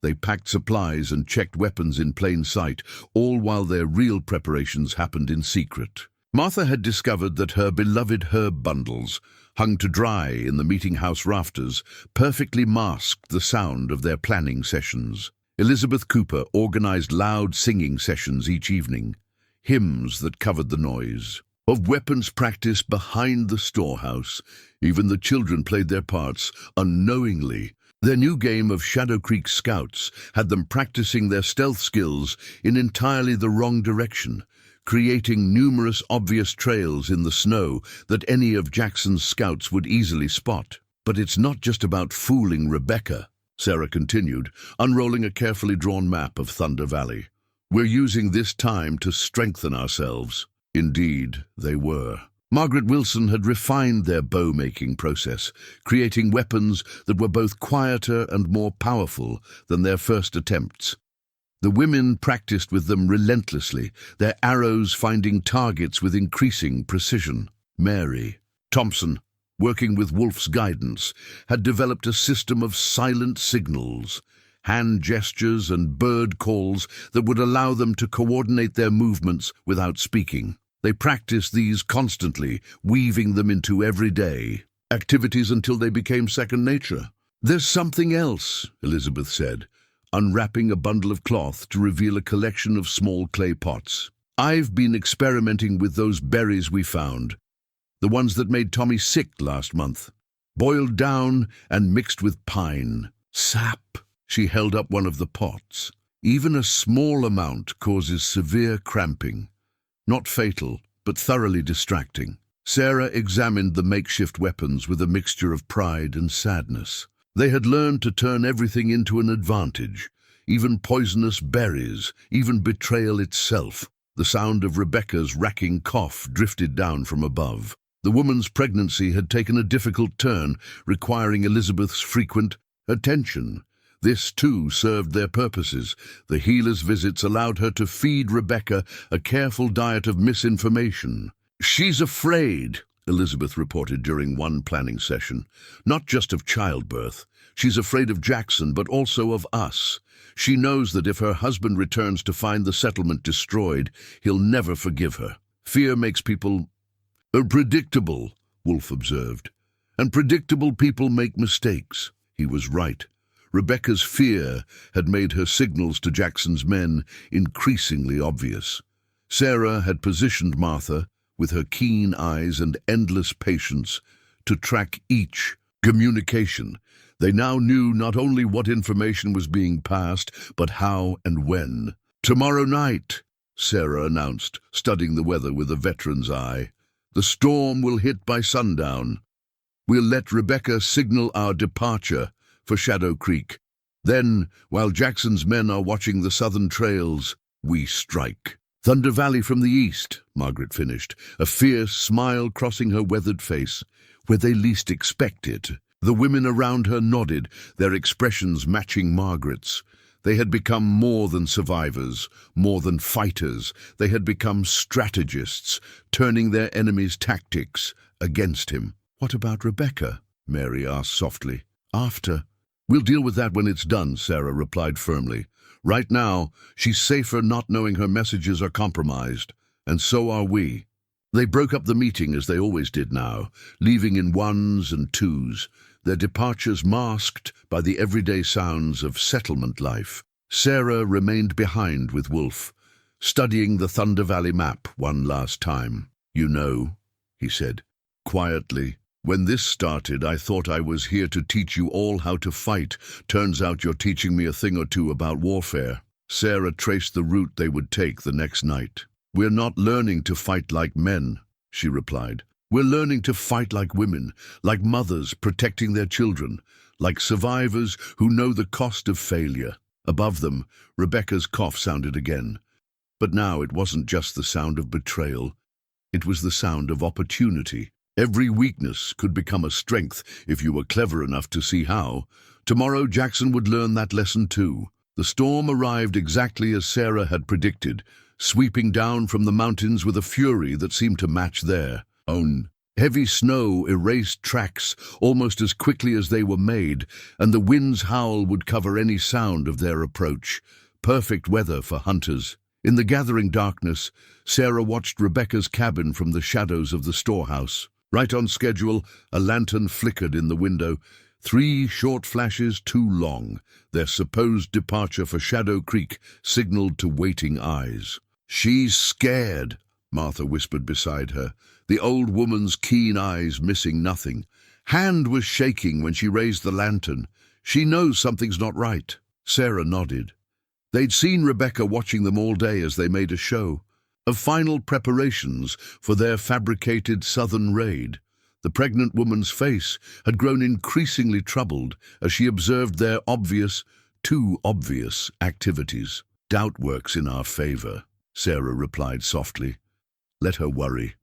They packed supplies and checked weapons in plain sight, all while their real preparations happened in secret. Martha had discovered that her beloved herb bundles, hung to dry in the meeting house rafters, perfectly masked the sound of their planning sessions. Elizabeth Cooper organized loud singing sessions each evening, hymns that covered the noise. Of weapons practice behind the storehouse, even the children played their parts unknowingly. Their new game of Shadow Creek Scouts had them practicing their stealth skills in entirely the wrong direction, creating numerous obvious trails in the snow that any of Jackson's scouts would easily spot. "But it's not just about fooling Rebecca," Sarah continued, unrolling a carefully drawn map of Thunder Valley. "We're using this time to strengthen ourselves." Indeed, they were. Margaret Wilson had refined their bow-making process, creating weapons that were both quieter and more powerful than their first attempts. The women practiced with them relentlessly, their arrows finding targets with increasing precision. Mary Thompson, working with Wolf's guidance, had developed a system of silent signals, hand gestures and bird calls that would allow them to coordinate their movements without speaking. They practiced these constantly, weaving them into everyday activities until they became second nature. "There's something else," Elizabeth said, unwrapping a bundle of cloth to reveal a collection of small clay pots. "I've been experimenting with those berries we found, the ones that made Tommy sick last month. Boiled down and mixed with pine sap." She held up one of the pots. "Even a small amount causes severe cramping. Not fatal, but thoroughly distracting." Sarah examined the makeshift weapons with a mixture of pride and sadness. They had learned to turn everything into an advantage, even poisonous berries, even betrayal itself. The sound of Rebecca's racking cough drifted down from above. The woman's pregnancy had taken a difficult turn, requiring Elizabeth's frequent attention. This, too, served their purposes. The healer's visits allowed her to feed Rebecca a careful diet of misinformation. "She's afraid," Elizabeth reported during one planning session. "Not just of childbirth. She's afraid of Jackson, but also of us. She knows that if her husband returns to find the settlement destroyed, he'll never forgive her. Fear makes people predictable," Wolf observed. "And predictable people make mistakes." He was right. Rebecca's fear had made her signals to Jackson's men increasingly obvious. Sarah had positioned Martha, with her keen eyes and endless patience, to track each communication. They now knew not only what information was being passed, but how and when. "Tomorrow night," Sarah announced, studying the weather with a veteran's eye. "The storm will hit by sundown. We'll let Rebecca signal our departure for Shadow Creek. Then, while Jackson's men are watching the southern trails, we strike." "Thunder Valley from the east," Margaret finished, a fierce smile crossing her weathered face. "Where they least expect it." The women around her nodded, their expressions matching Margaret's. They had become more than survivors, more than fighters. They had become strategists, turning their enemy's tactics against him. "What about Rebecca?" Mary asked softly. "After." "We'll deal with that when it's done," Sarah replied firmly. "Right now, she's safer not knowing her messages are compromised, and so are we." They broke up the meeting as they always did now, leaving in ones and twos, their departures masked by the everyday sounds of settlement life. Sarah remained behind with Wolf, studying the Thunder Valley map one last time. "You know," he said, quietly, "when this started, I thought I was here to teach you all how to fight. Turns out you're teaching me a thing or two about warfare." Sarah traced the route they would take the next night. "We're not learning to fight like men," she replied. "We're learning to fight like women, like mothers protecting their children, like survivors who know the cost of failure." Above them, Rebecca's cough sounded again. But now it wasn't just the sound of betrayal. It was the sound of opportunity. Every weakness could become a strength if you were clever enough to see how. Tomorrow Jackson would learn that lesson too. The storm arrived exactly as Sarah had predicted, sweeping down from the mountains with a fury that seemed to match their own. Heavy snow erased tracks almost as quickly as they were made, and the wind's howl would cover any sound of their approach. Perfect weather for hunters. In the gathering darkness, Sarah watched Rebecca's cabin from the shadows of the storehouse. Right on schedule, a lantern flickered in the window. 3 short flashes too long. Their supposed departure for Shadow Creek signaled to waiting eyes. "She's scared," Martha whispered beside her, the old woman's keen eyes missing nothing. Hand was shaking when she raised the lantern. "She knows something's not right." Sarah nodded. They'd seen Rebecca watching them all day as they made a show of final preparations for their fabricated southern raid. The pregnant woman's face had grown increasingly troubled as she observed their too obvious activities. "Doubt works in our favor," Sarah replied softly. "Let her worry.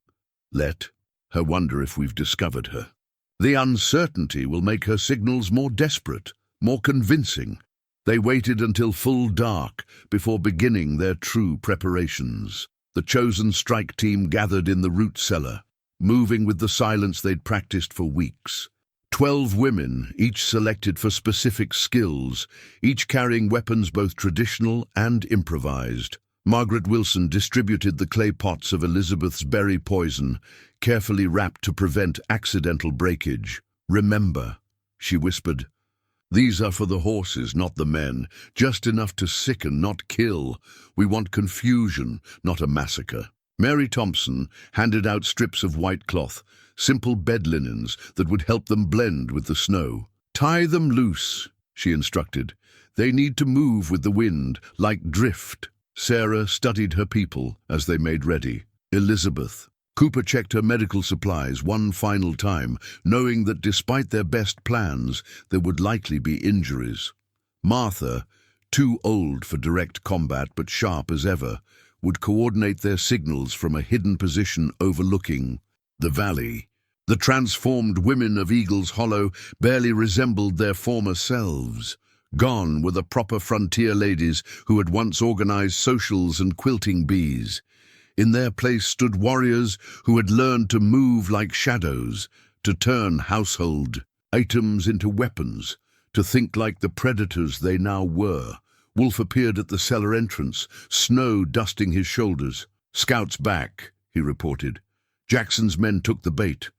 Let her wonder if we've discovered her. The uncertainty will make her signals more desperate, more convincing." They waited until full dark before beginning their true preparations. The chosen strike team gathered in the root cellar, moving with the silence they'd practiced for weeks. 12 women, each selected for specific skills, each carrying weapons both traditional and improvised. Margaret Wilson distributed the clay pots of Elizabeth's berry poison, carefully wrapped to prevent accidental breakage. "Remember," she whispered, "these are for the horses, not the men. Just enough to sicken, not kill. We want confusion, not a massacre." Mary Thompson handed out strips of white cloth, simple bed linens that would help them blend with the snow. "Tie them loose," she instructed. "They need to move with the wind, like drift." Sarah studied her people as they made ready. Elizabeth. Cooper checked her medical supplies one final time, knowing that despite their best plans, there would likely be injuries. Martha, too old for direct combat but sharp as ever, would coordinate their signals from a hidden position overlooking the valley. The transformed women of Eagle's Hollow barely resembled their former selves. Gone were the proper frontier ladies who had once organized socials and quilting bees. In their place stood warriors who had learned to move like shadows, to turn household items into weapons, to think like the predators they now were. Wolf appeared at the cellar entrance, snow dusting his shoulders. "Scouts back," he reported. "Jackson's men took the bait.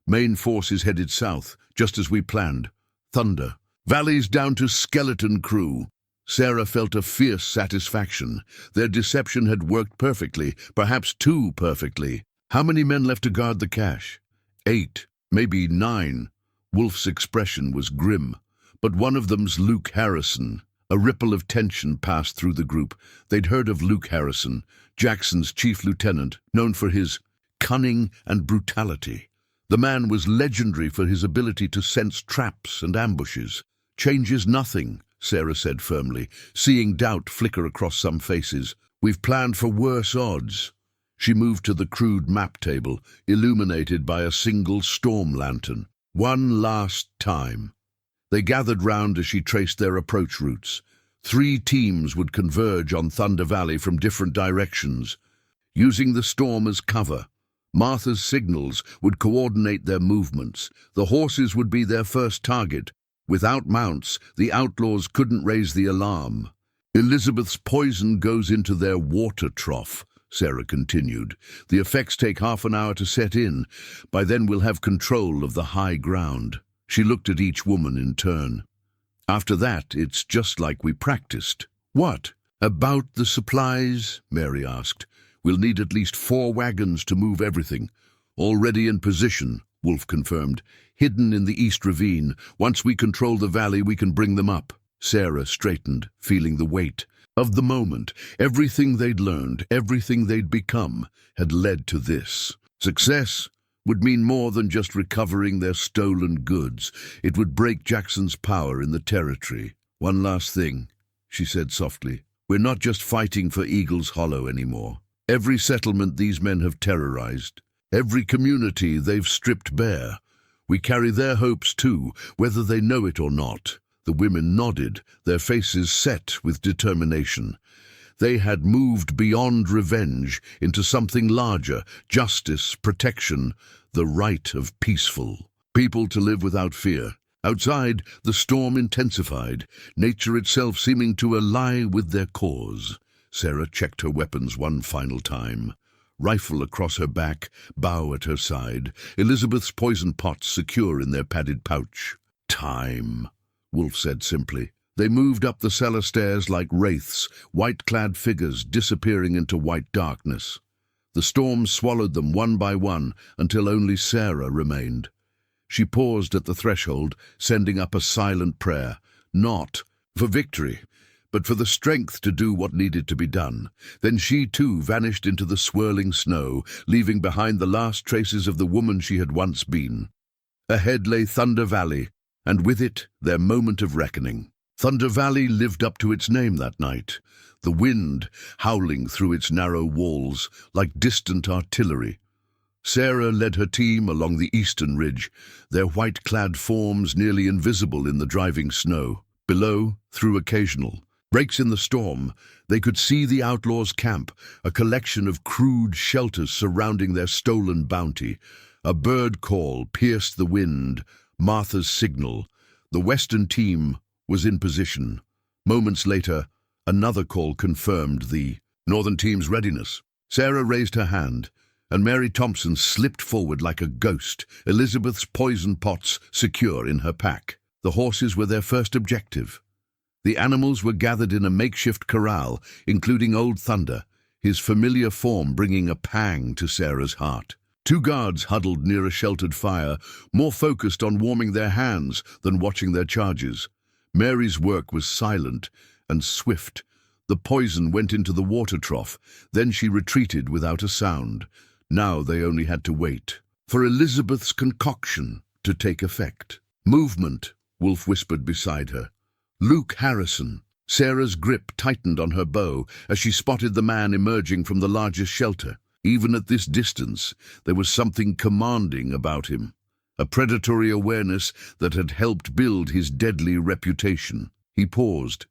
Main force is headed south, just as we planned. Thunder. Valley's down to skeleton crew." Sarah felt a fierce satisfaction. Their deception had worked perfectly, perhaps too perfectly. "How many men left to guard the cache?" 8, maybe 9. Wolf's expression was grim. "But one of them's Luke Harrison." A ripple of tension passed through the group. They'd heard of Luke Harrison, Jackson's chief lieutenant, known for his cunning and brutality. The man was legendary for his ability to sense traps and ambushes. "Changes nothing," Sarah said firmly, seeing doubt flicker across some faces. "We've planned for worse odds." She moved to the crude map table, illuminated by a single storm lantern. One last time. They gathered round as she traced their approach routes. 3 teams would converge on Thunder Valley from different directions, using the storm as cover. Martha's signals would coordinate their movements. The horses would be their first target. Without mounts, the outlaws couldn't raise the alarm. "Elizabeth's poison goes into their water trough," Sarah continued. "The effects take half an hour to set in. By then we'll have control of the high ground." She looked at each woman in turn. "After that, it's just like we practiced." "What? About the supplies?" Mary asked. "We'll need at least 4 wagons to move everything." "Already in position," Wolf confirmed. "Hidden in the East Ravine. Once we control the valley, we can bring them up." Sarah straightened, feeling the weight of the moment. Everything they'd learned, everything they'd become, had led to this. Success would mean more than just recovering their stolen goods. It would break Jackson's power in the territory. "One last thing," she said softly. "We're not just fighting for Eagle's Hollow anymore. Every settlement these men have terrorized, every community they've stripped bare, we carry their hopes too, whether they know it or not." The women nodded, their faces set with determination. They had moved beyond revenge into something larger: justice, protection, the right of peaceful people to live without fear. Outside, the storm intensified, nature itself seeming to ally with their cause. Sarah checked her weapons one final time. Rifle across her back, bow at her side, Elizabeth's poison pots secure in their padded pouch. "Time," Wolf said simply. They moved up the cellar stairs like wraiths, white-clad figures disappearing into white darkness. The storm swallowed them one by one until only Sarah remained. She paused at the threshold, sending up a silent prayer, not for victory, but for the strength to do what needed to be done. Then she too vanished into the swirling snow, leaving behind the last traces of the woman she had once been. Ahead lay Thunder Valley, and with it their moment of reckoning. Thunder Valley lived up to its name that night, the wind howling through its narrow walls like distant artillery. Sarah led her team along the eastern ridge, their white-clad forms nearly invisible in the driving snow. Below, through occasional breaks in the storm, they could see the outlaws' camp, a collection of crude shelters surrounding their stolen bounty. A bird call pierced the wind, Martha's signal. The Western team was in position. Moments later, another call confirmed the Northern team's readiness. Sarah raised her hand, and Mary Thompson slipped forward like a ghost, Elizabeth's poison pots secure in her pack. The horses were their first objective. The animals were gathered in a makeshift corral, including Old Thunder, his familiar form bringing a pang to Sarah's heart. Two guards huddled near a sheltered fire, more focused on warming their hands than watching their charges. Mary's work was silent and swift. The poison went into the water trough, then she retreated without a sound. Now they only had to wait for Elizabeth's concoction to take effect. Movement, Wolf whispered beside her. Luke Harrison. Sarah's grip tightened on her bow as she spotted the man emerging from the largest shelter. Even at this distance, there was something commanding about him, a predatory awareness that had helped build his deadly reputation. He paused,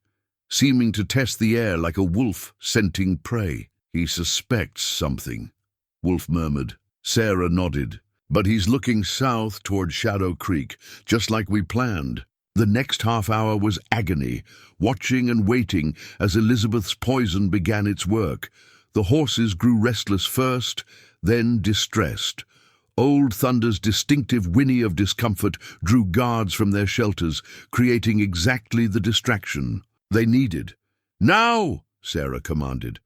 seeming to test the air like a wolf scenting prey. He suspects something, Wolf murmured. Sarah nodded. But he's looking south toward Shadow Creek, just like we planned. The next half hour was agony, watching and waiting as Elizabeth's poison began its work. The horses grew restless first, then distressed. Old Thunder's distinctive whinny of discomfort drew guards from their shelters, creating exactly the distraction they needed. Now, Sarah commanded.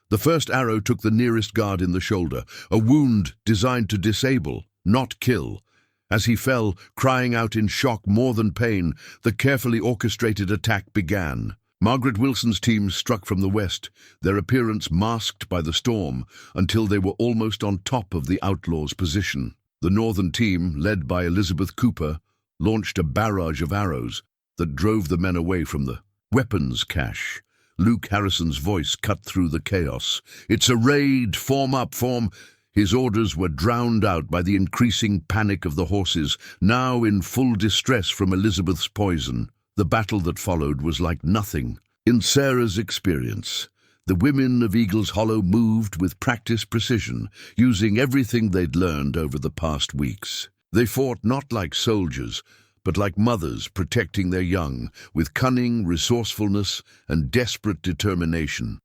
The first arrow took the nearest guard in the shoulder, a wound designed to disable, not kill. As he fell, crying out in shock more than pain, the carefully orchestrated attack began. Margaret Wilson's team struck from the west, their appearance masked by the storm, until they were almost on top of the Outlaws' position. The Northern team, led by Elizabeth Cooper, launched a barrage of arrows that drove the men away from the weapons cache. Luke Harrison's voice cut through the chaos. "It's a raid! Form up, form!" His orders were drowned out by the increasing panic of the horses, now in full distress from Elizabeth's poison. The battle that followed was like nothing. In Sarah's experience, the women of Eagle's Hollow moved with practiced precision, using everything they'd learned over the past weeks. They fought not like soldiers, but like mothers protecting their young, with cunning, resourcefulness, and desperate determination.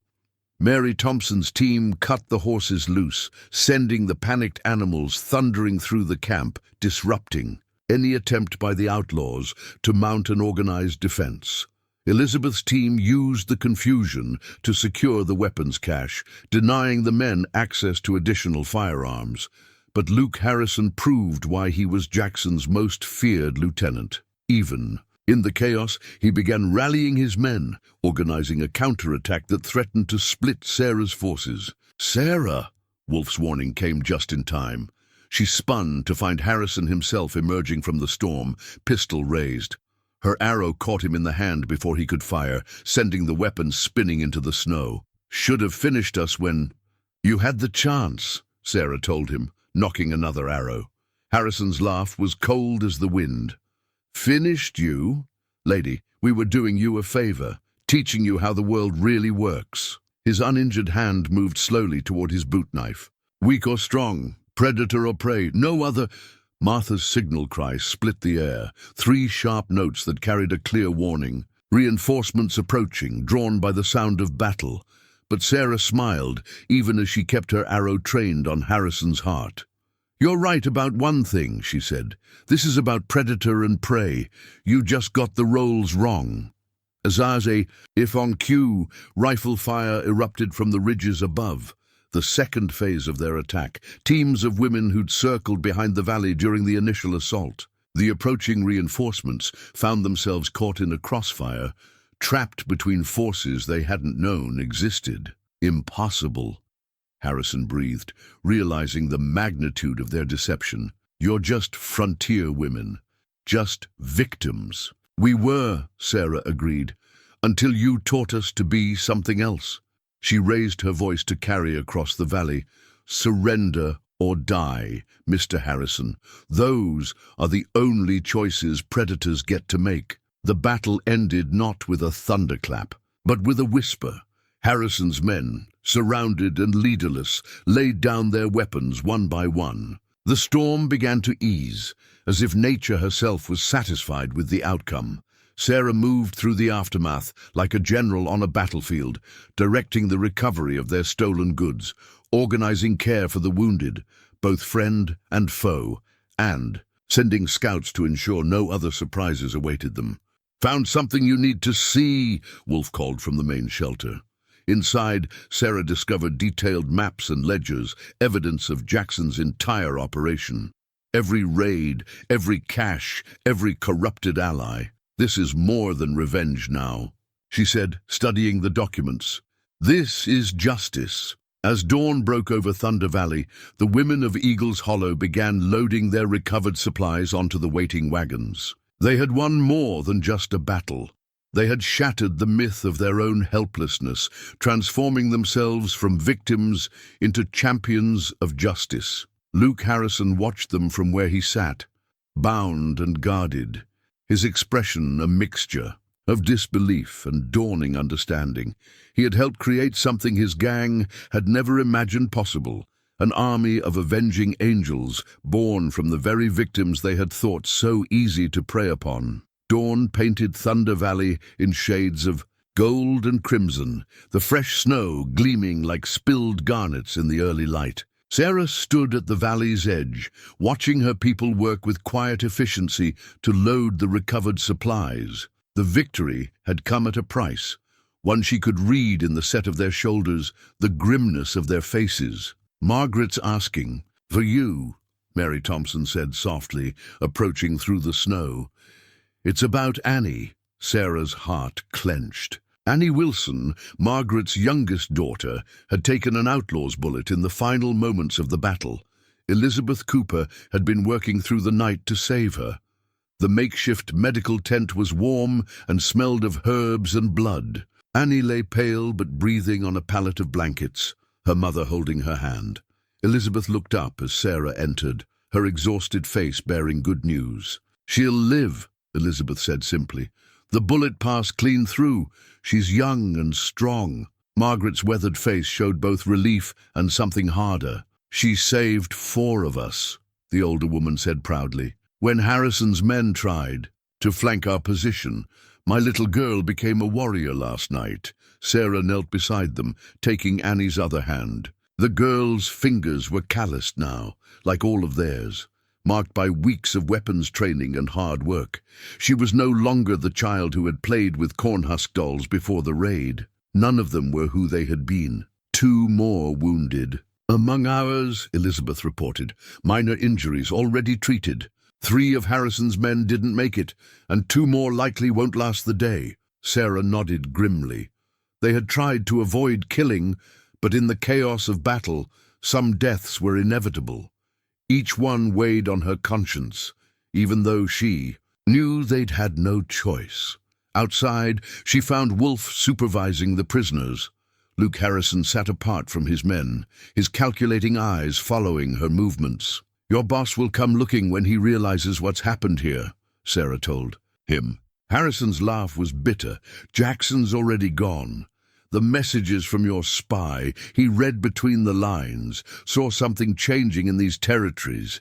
Mary Thompson's team cut the horses loose, sending the panicked animals thundering through the camp, disrupting any attempt by the Outlaws to mount an organized defense. Elizabeth's team used the confusion to secure the weapons cache, denying the men access to additional firearms. But Luke Harrison proved why he was Jackson's most feared lieutenant. Even in the chaos, he began rallying his men, organizing a counterattack that threatened to split Sarah's forces. "Sarah!" Wolf's warning came just in time. She spun to find Harrison himself emerging from the storm, pistol raised. Her arrow caught him in the hand before he could fire, sending the weapon spinning into the snow. "Should have finished us when you had the chance," Sarah told him, knocking another arrow. Harrison's laugh was cold as the wind. "Finished you? Lady, we were doing you a favor, teaching you how the world really works." His uninjured hand moved slowly toward his boot knife. "Weak or strong, predator or prey, no other—" Martha's signal cry split the air, 3 sharp notes that carried a clear warning. Reinforcements approaching, drawn by the sound of battle. But Sarah smiled, even as she kept her arrow trained on Harrison's heart. "You're right about one thing," she said. "This is about predator and prey. You just got the roles wrong." As if on cue, rifle fire erupted from the ridges above. The second phase of their attack, teams of women who'd circled behind the valley during the initial assault. The approaching reinforcements found themselves caught in a crossfire, trapped between forces they hadn't known existed. "Impossible," Harrison breathed, realizing the magnitude of their deception. "You're just frontier women, just victims." "We were," Sarah agreed, "until you taught us to be something else." She raised her voice to carry across the valley. "Surrender or die, Mr. Harrison. Those are the only choices predators get to make." The battle ended not with a thunderclap, but with a whisper. Harrison's men, surrounded and leaderless, laid down their weapons one by one. The storm began to ease, as if nature herself was satisfied with the outcome. Sarah moved through the aftermath like a general on a battlefield, directing the recovery of their stolen goods, organizing care for the wounded, both friend and foe, and sending scouts to ensure no other surprises awaited them. "Found something you need to see," Wolf called from the main shelter. Inside, Sarah discovered detailed maps and ledgers, evidence of Jackson's entire operation. Every raid, every cache, every corrupted ally. "This is more than revenge now," she said, studying the documents. "This is justice." As dawn broke over Thunder Valley, the women of Eagle's Hollow began loading their recovered supplies onto the waiting wagons. They had won more than just a battle. They had shattered the myth of their own helplessness, transforming themselves from victims into champions of justice. Luke Harrison watched them from where he sat, bound and guarded, his expression a mixture of disbelief and dawning understanding. He had helped create something his gang had never imagined possible, an army of avenging angels born from the very victims they had thought so easy to prey upon. Dawn painted Thunder Valley in shades of gold and crimson, the fresh snow gleaming like spilled garnets in the early light. Sarah stood at the valley's edge, watching her people work with quiet efficiency to load the recovered supplies. The victory had come at a price, one she could read in the set of their shoulders, the grimness of their faces. "Margaret's asking for you," Mary Thompson said softly, approaching through the snow. "It's about Annie." Sarah's heart clenched. Annie Wilson, Margaret's youngest daughter, had taken an outlaw's bullet in the final moments of the battle. Elizabeth Cooper had been working through the night to save her. The makeshift medical tent was warm and smelled of herbs and blood. Annie lay pale but breathing on a pallet of blankets, her mother holding her hand. Elizabeth looked up as Sarah entered, her exhausted face bearing good news. "She'll live," Elizabeth said simply. "The bullet passed clean through. She's young and strong." Margaret's weathered face showed both relief and something harder. "She saved 4 of us," the older woman said proudly. "When Harrison's men tried to flank our position, my little girl became a warrior last night." Sarah knelt beside them, taking Annie's other hand. The girl's fingers were calloused now, like all of theirs, marked by weeks of weapons training and hard work. She was no longer the child who had played with cornhusk dolls before the raid. None of them were who they had been. 2 more wounded. "Among ours," Elizabeth reported, "minor injuries already treated. 3 of Harrison's men didn't make it, and 2 more likely won't last the day." Sarah nodded grimly. They had tried to avoid killing, but in the chaos of battle, some deaths were inevitable. Each one weighed on her conscience, even though she knew they'd had no choice. Outside, she found Wolf supervising the prisoners. Luke Harrison sat apart from his men, his calculating eyes following her movements. "Your boss will come looking when he realizes what's happened here," Sarah told him. Harrison's laugh was bitter. "Jackson's already gone. The messages from your spy, he read between the lines, saw something changing in these territories."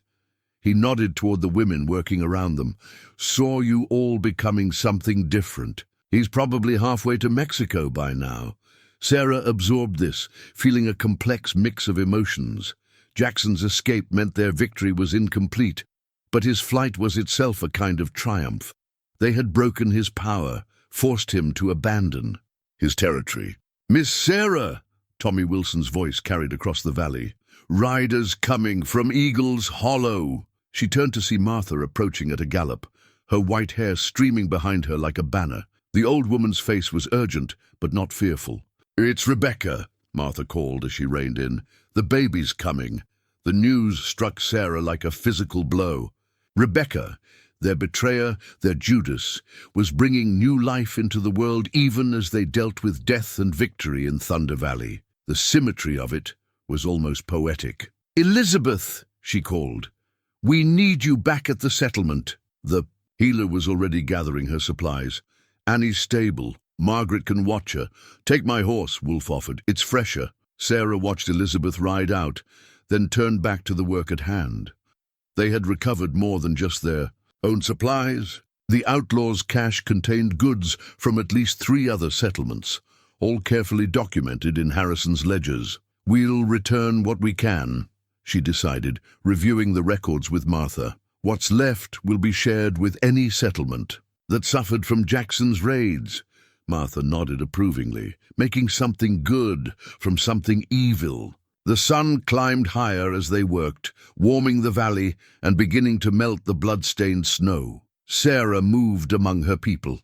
He nodded toward the women working around them. "Saw you all becoming something different. He's probably halfway to Mexico by now." Sarah absorbed this, feeling a complex mix of emotions. Jackson's escape meant their victory was incomplete, but his flight was itself a kind of triumph. They had broken his power, forced him to abandon his territory. "Miss Sarah!" Tommy Wilson's voice carried across the valley. "Riders coming from Eagle's Hollow." She turned to see Martha approaching at a gallop, her white hair streaming behind her like a banner. The old woman's face was urgent, but not fearful. "It's Rebecca," Martha called as she reined in. "The baby's coming." The news struck Sarah like a physical blow. Rebecca, their betrayer, their Judas, was bringing new life into the world even as they dealt with death and victory in Thunder Valley. The symmetry of it was almost poetic. "Elizabeth," she called, "we need you back at the settlement." The healer was already gathering her supplies. "Annie's stable. Margaret can watch her." "Take my horse," Wolf offered. "It's fresher." Sarah watched Elizabeth ride out, then turned back to the work at hand. They had recovered more than just their own supplies. The outlaws' cache contained goods from at least 3 other settlements, all carefully documented in Harrison's ledgers. "We'll return what we can," she decided, reviewing the records with Martha. "What's left will be shared with any settlement that suffered from Jackson's raids." Martha nodded approvingly, making something good from something evil. The sun climbed higher as they worked, warming the valley and beginning to melt the blood-stained snow. Sarah moved among her people,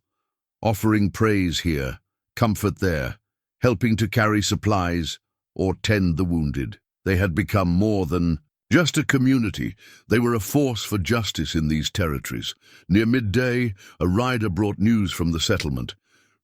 offering praise here, comfort there, helping to carry supplies or tend the wounded. They had become more than just a community. They were a force for justice in these territories. Near midday, a rider brought news from the settlement.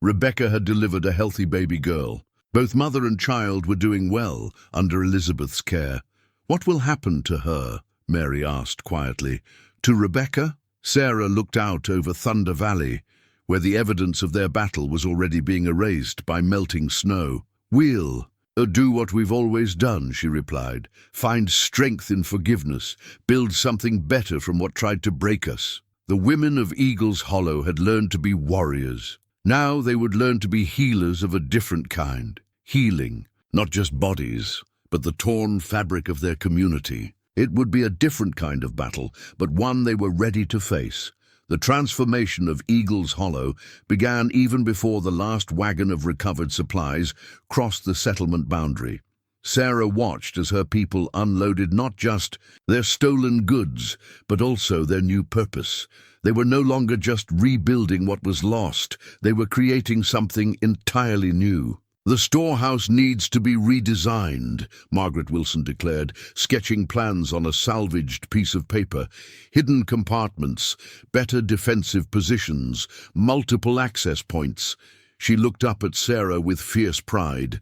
Rebecca had delivered a healthy baby girl. Both mother and child were doing well under Elizabeth's care. "What will happen to her?" Mary asked quietly. "To Rebecca?" Sarah looked out over Thunder Valley, where the evidence of their battle was already being erased by melting snow. "We'll do what we've always done," she replied. "Find strength in forgiveness, build something better from what tried to break us." The women of Eagle's Hollow had learned to be warriors. Now they would learn to be healers of a different kind. Healing, not just bodies, but the torn fabric of their community. It would be a different kind of battle, but one they were ready to face. The transformation of Eagle's Hollow began even before the last wagon of recovered supplies crossed the settlement boundary. Sarah watched as her people unloaded not just their stolen goods, but also their new purpose. They were no longer just rebuilding what was lost. They were creating something entirely new. "The storehouse needs to be redesigned," Margaret Wilson declared, sketching plans on a salvaged piece of paper. "Hidden compartments, better defensive positions, multiple access points." She looked up at Sarah with fierce pride.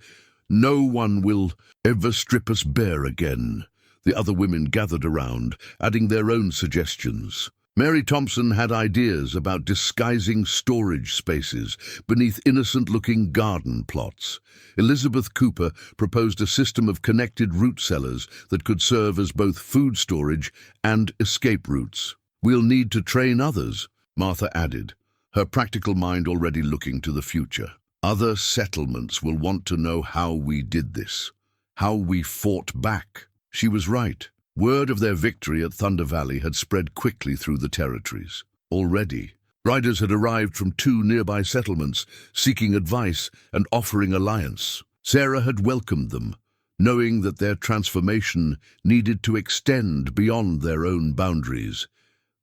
"No one will ever strip us bare again." The other women gathered around, adding their own suggestions. Mary Thompson had ideas about disguising storage spaces beneath innocent-looking garden plots. Elizabeth Cooper proposed a system of connected route cellars that could serve as both food storage and escape routes. "We'll need to train others," Martha added, her practical mind already looking to the future. "Other settlements will want to know how we did this, how we fought back." She was right. Word of their victory at Thunder Valley had spread quickly through the territories. Already, riders had arrived from 2 nearby settlements, seeking advice and offering alliance. Sarah had welcomed them, knowing that their transformation needed to extend beyond their own boundaries.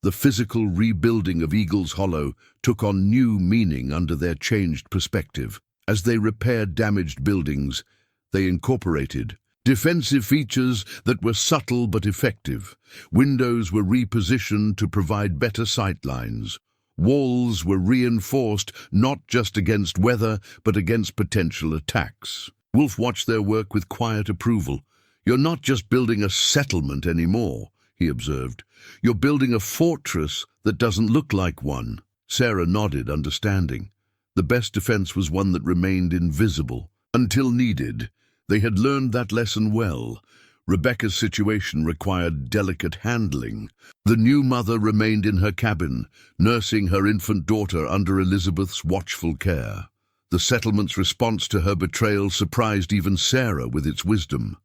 The physical rebuilding of Eagle's Hollow took on new meaning under their changed perspective. As they repaired damaged buildings, they incorporated defensive features that were subtle but effective. Windows were repositioned to provide better sight lines. Walls were reinforced not just against weather, but against potential attacks. Wolf watched their work with quiet approval. "You're not just building a settlement anymore," he observed. "You're building a fortress that doesn't look like one." Sarah nodded, understanding. The best defense was one that remained invisible until needed. They had learned that lesson well. Rebecca's situation required delicate handling. The new mother remained in her cabin, nursing her infant daughter under Elizabeth's watchful care. The settlement's response to her betrayal surprised even Sarah with its wisdom.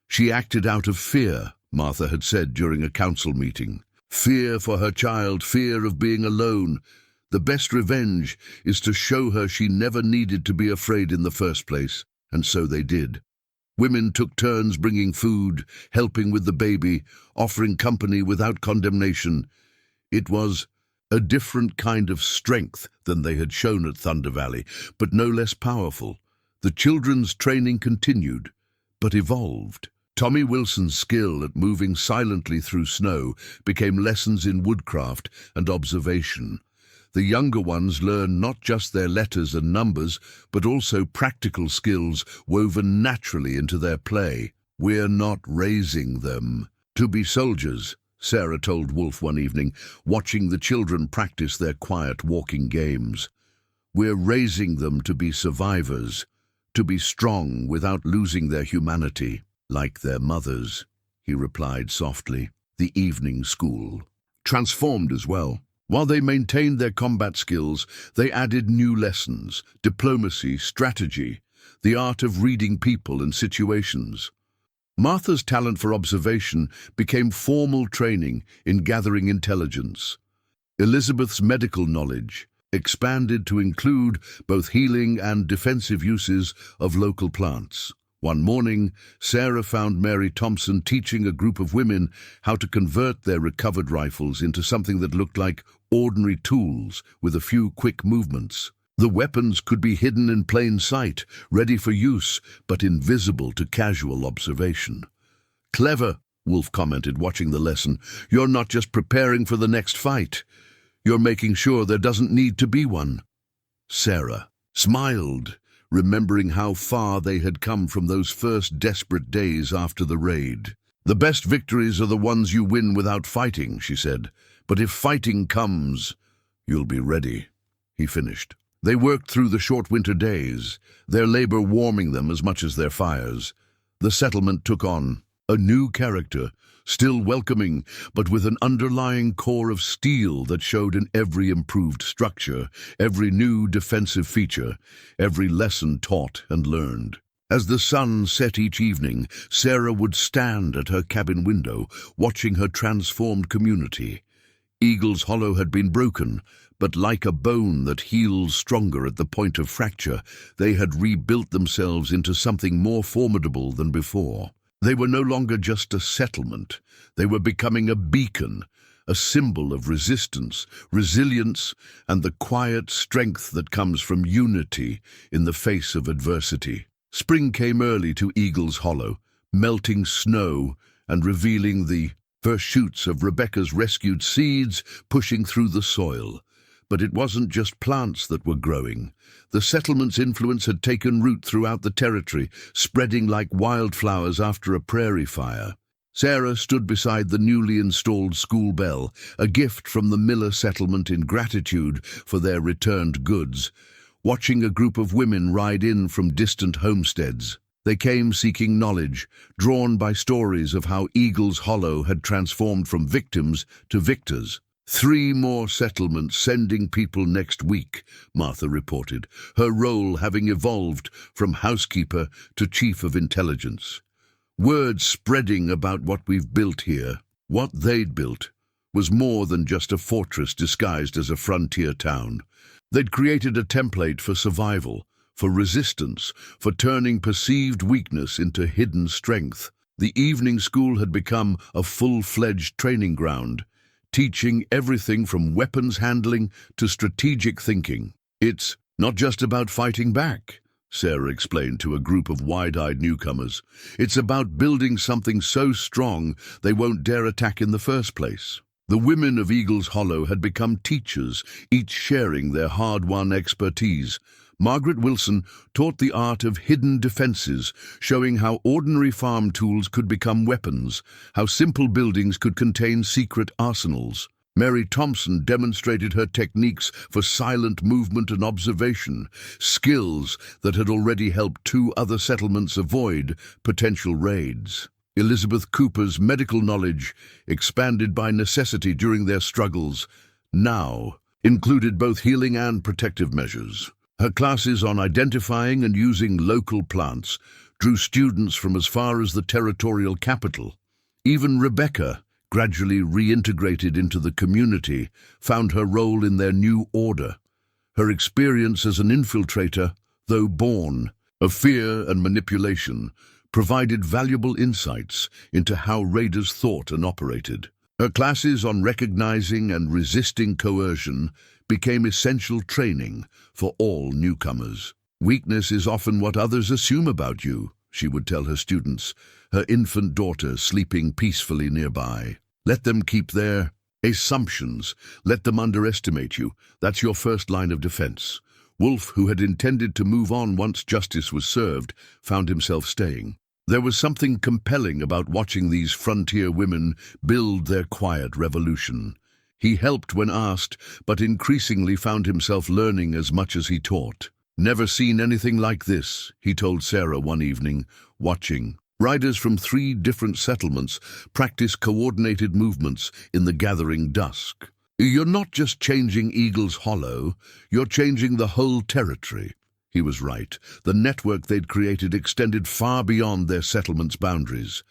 She acted out of fear, Martha had said during a council meeting. Fear for her child, fear of being alone. The best revenge is to show her she never needed to be afraid in the first place, and so they did. Women took turns bringing food, helping with the baby, offering company without condemnation. It was a different kind of strength than they had shown at Thunder Valley, but no less powerful. The children's training continued, but evolved. Tommy Wilson's skill at moving silently through snow became lessons in woodcraft and observation. The younger ones learned not just their letters and numbers, but also practical skills woven naturally into their play. "We're not raising them to be soldiers," Sarah told Wolf one evening, watching the children practice their quiet walking games. "We're raising them to be survivors, to be strong without losing their humanity, like their mothers," he replied softly. the evening school. Transformed as well. While they maintained their combat skills, they added new lessons: diplomacy, strategy, the art of reading people and situations. Martha's talent for observation became formal training in gathering intelligence. Elizabeth's medical knowledge expanded to include both healing and defensive uses of local plants. One morning, Sarah found Mary Thompson teaching a group of women how to convert their recovered rifles into something that looked like ordinary tools with a few quick movements. The weapons could be hidden in plain sight, ready for use, but invisible to casual observation. "Clever," Wolf commented, watching the lesson. "You're not just preparing for the next fight. You're making sure there doesn't need to be one." Sarah smiled, remembering how far they had come from those first desperate days after the raid. "The best victories are the ones you win without fighting," she said. "But if fighting comes, you'll be ready," he finished. They worked through the short winter days, their labor warming them as much as their fires. The settlement took on a new character, still welcoming, but with an underlying core of steel that showed in every improved structure, every new defensive feature, every lesson taught and learned. As the sun set each evening, Sarah would stand at her cabin window, watching her transformed community. Eagle's Hollow had been broken, but like a bone that heals stronger at the point of fracture, they had rebuilt themselves into something more formidable than before. They were no longer just a settlement. They were becoming a beacon, a symbol of resistance, resilience, and the quiet strength that comes from unity in the face of adversity. Spring came early to Eagle's Hollow, melting snow and revealing the first shoots of Rebecca's rescued seeds pushing through the soil. But it wasn't just plants that were growing. The settlement's influence had taken root throughout the territory, spreading like wildflowers after a prairie fire. Sarah stood beside the newly installed school bell, a gift from the Miller settlement in gratitude for their returned goods, watching a group of women ride in from distant homesteads. They came seeking knowledge, drawn by stories of how Eagle's Hollow had transformed from victims to victors. 3 more settlements sending people next week, Martha reported, her role having evolved from housekeeper to chief of intelligence. Word spreading about what we've built here. What they'd built was more than just a fortress disguised as a frontier town. They'd created a template for survival, for resistance, for turning perceived weakness into hidden strength. The evening school had become a full-fledged training ground, teaching everything from weapons handling to strategic thinking. "It's not just about fighting back," Sarah explained to a group of wide-eyed newcomers. "It's about building something so strong they won't dare attack in the first place." The women of Eagle's Hollow had become teachers, each sharing their hard-won expertise. Margaret Wilson taught the art of hidden defenses, showing how ordinary farm tools could become weapons, how simple buildings could contain secret arsenals. Mary Thompson demonstrated her techniques for silent movement and observation, skills that had already helped 2 other settlements avoid potential raids. Elizabeth Cooper's medical knowledge, expanded by necessity during their struggles, now included both healing and protective measures. Her classes on identifying and using local plants drew students from as far as the territorial capital. Even Rebecca, gradually reintegrated into the community, found her role in their new order. Her experience as an infiltrator, though born of fear and manipulation, provided valuable insights into how raiders thought and operated. Her classes on recognizing and resisting coercion became essential training for all newcomers. "Weakness is often what others assume about you," she would tell her students, her infant daughter sleeping peacefully nearby. "Let them keep their assumptions. Let them underestimate you. That's your first line of defense." Wolf, who had intended to move on once justice was served, found himself staying. There was something compelling about watching these frontier women build their quiet revolution. He helped when asked, but increasingly found himself learning as much as he taught. "Never seen anything like this," he told Sarah one evening, watching Riders from 3 different settlements practice coordinated movements in the gathering dusk. "You're not just changing Eagle's Hollow, you're changing the whole territory." He was right. The network they'd created extended far beyond their settlement's boundaries.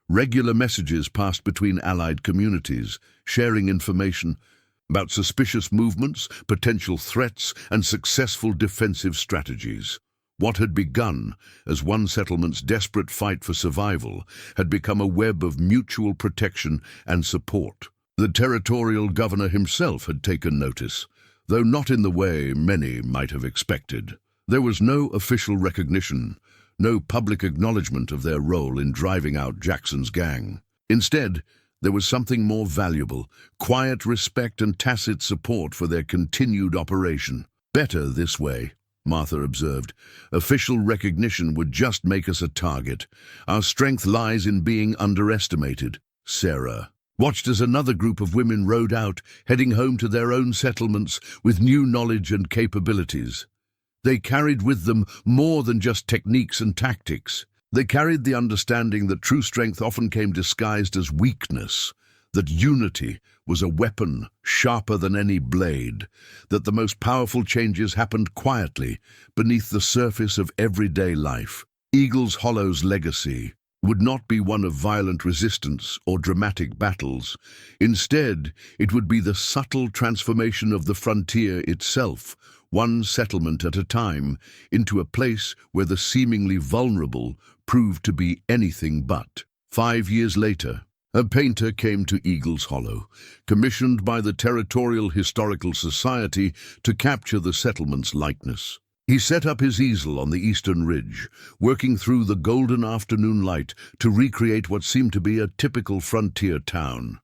Regular messages passed between allied communities, sharing information about suspicious movements, potential threats, and successful defensive strategies. What had begun as one settlement's desperate fight for survival had become a web of mutual protection and support. The territorial governor himself had taken notice, though not in the way many might have expected. There was no official recognition, no public acknowledgement of their role in driving out Jackson's gang. Instead, there was something more valuable: quiet respect and tacit support for their continued operation. "Better this way," Martha observed. "Official recognition would just make us a target. Our strength lies in being underestimated." Sarah watched as another group of women rode out, heading home to their own settlements with new knowledge and capabilities. They carried with them more than just techniques and tactics. They carried the understanding that true strength often came disguised as weakness, that unity was a weapon sharper than any blade, that the most powerful changes happened quietly beneath the surface of everyday life. Eagle's Hollow's legacy would not be one of violent resistance or dramatic battles. Instead, it would be the subtle transformation of the frontier itself, one settlement at a time, into a place where the seemingly vulnerable proved to be anything but. 5 years later, a painter came to Eagle's Hollow, commissioned by the Territorial Historical Society to capture the settlement's likeness. He set up his easel on the eastern ridge, working through the golden afternoon light to recreate what seemed to be a typical frontier town.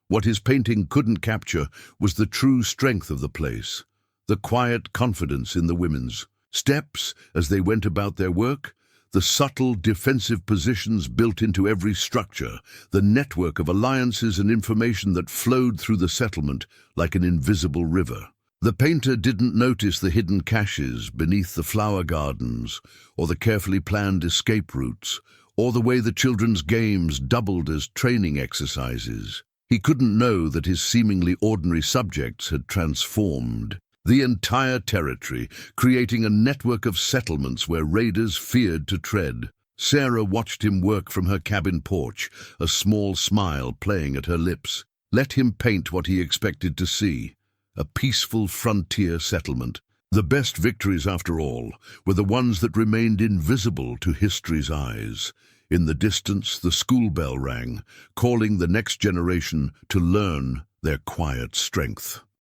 What his painting couldn't capture was the true strength of the place, the quiet confidence in the women's steps as they went about their work, the subtle defensive positions built into every structure, the network of alliances and information that flowed through the settlement like an invisible river. The painter didn't notice the hidden caches beneath the flower gardens, or the carefully planned escape routes, or the way the children's games doubled as training exercises. He couldn't know that his seemingly ordinary subjects had transformed the entire territory, creating a network of settlements where raiders feared to tread. Sarah watched him work from her cabin porch, a small smile playing at her lips. Let him paint what he expected to see: a peaceful frontier settlement. The best victories, after all, were the ones that remained invisible to history's eyes. In the distance, the school bell rang, calling the next generation to learn their quiet strength.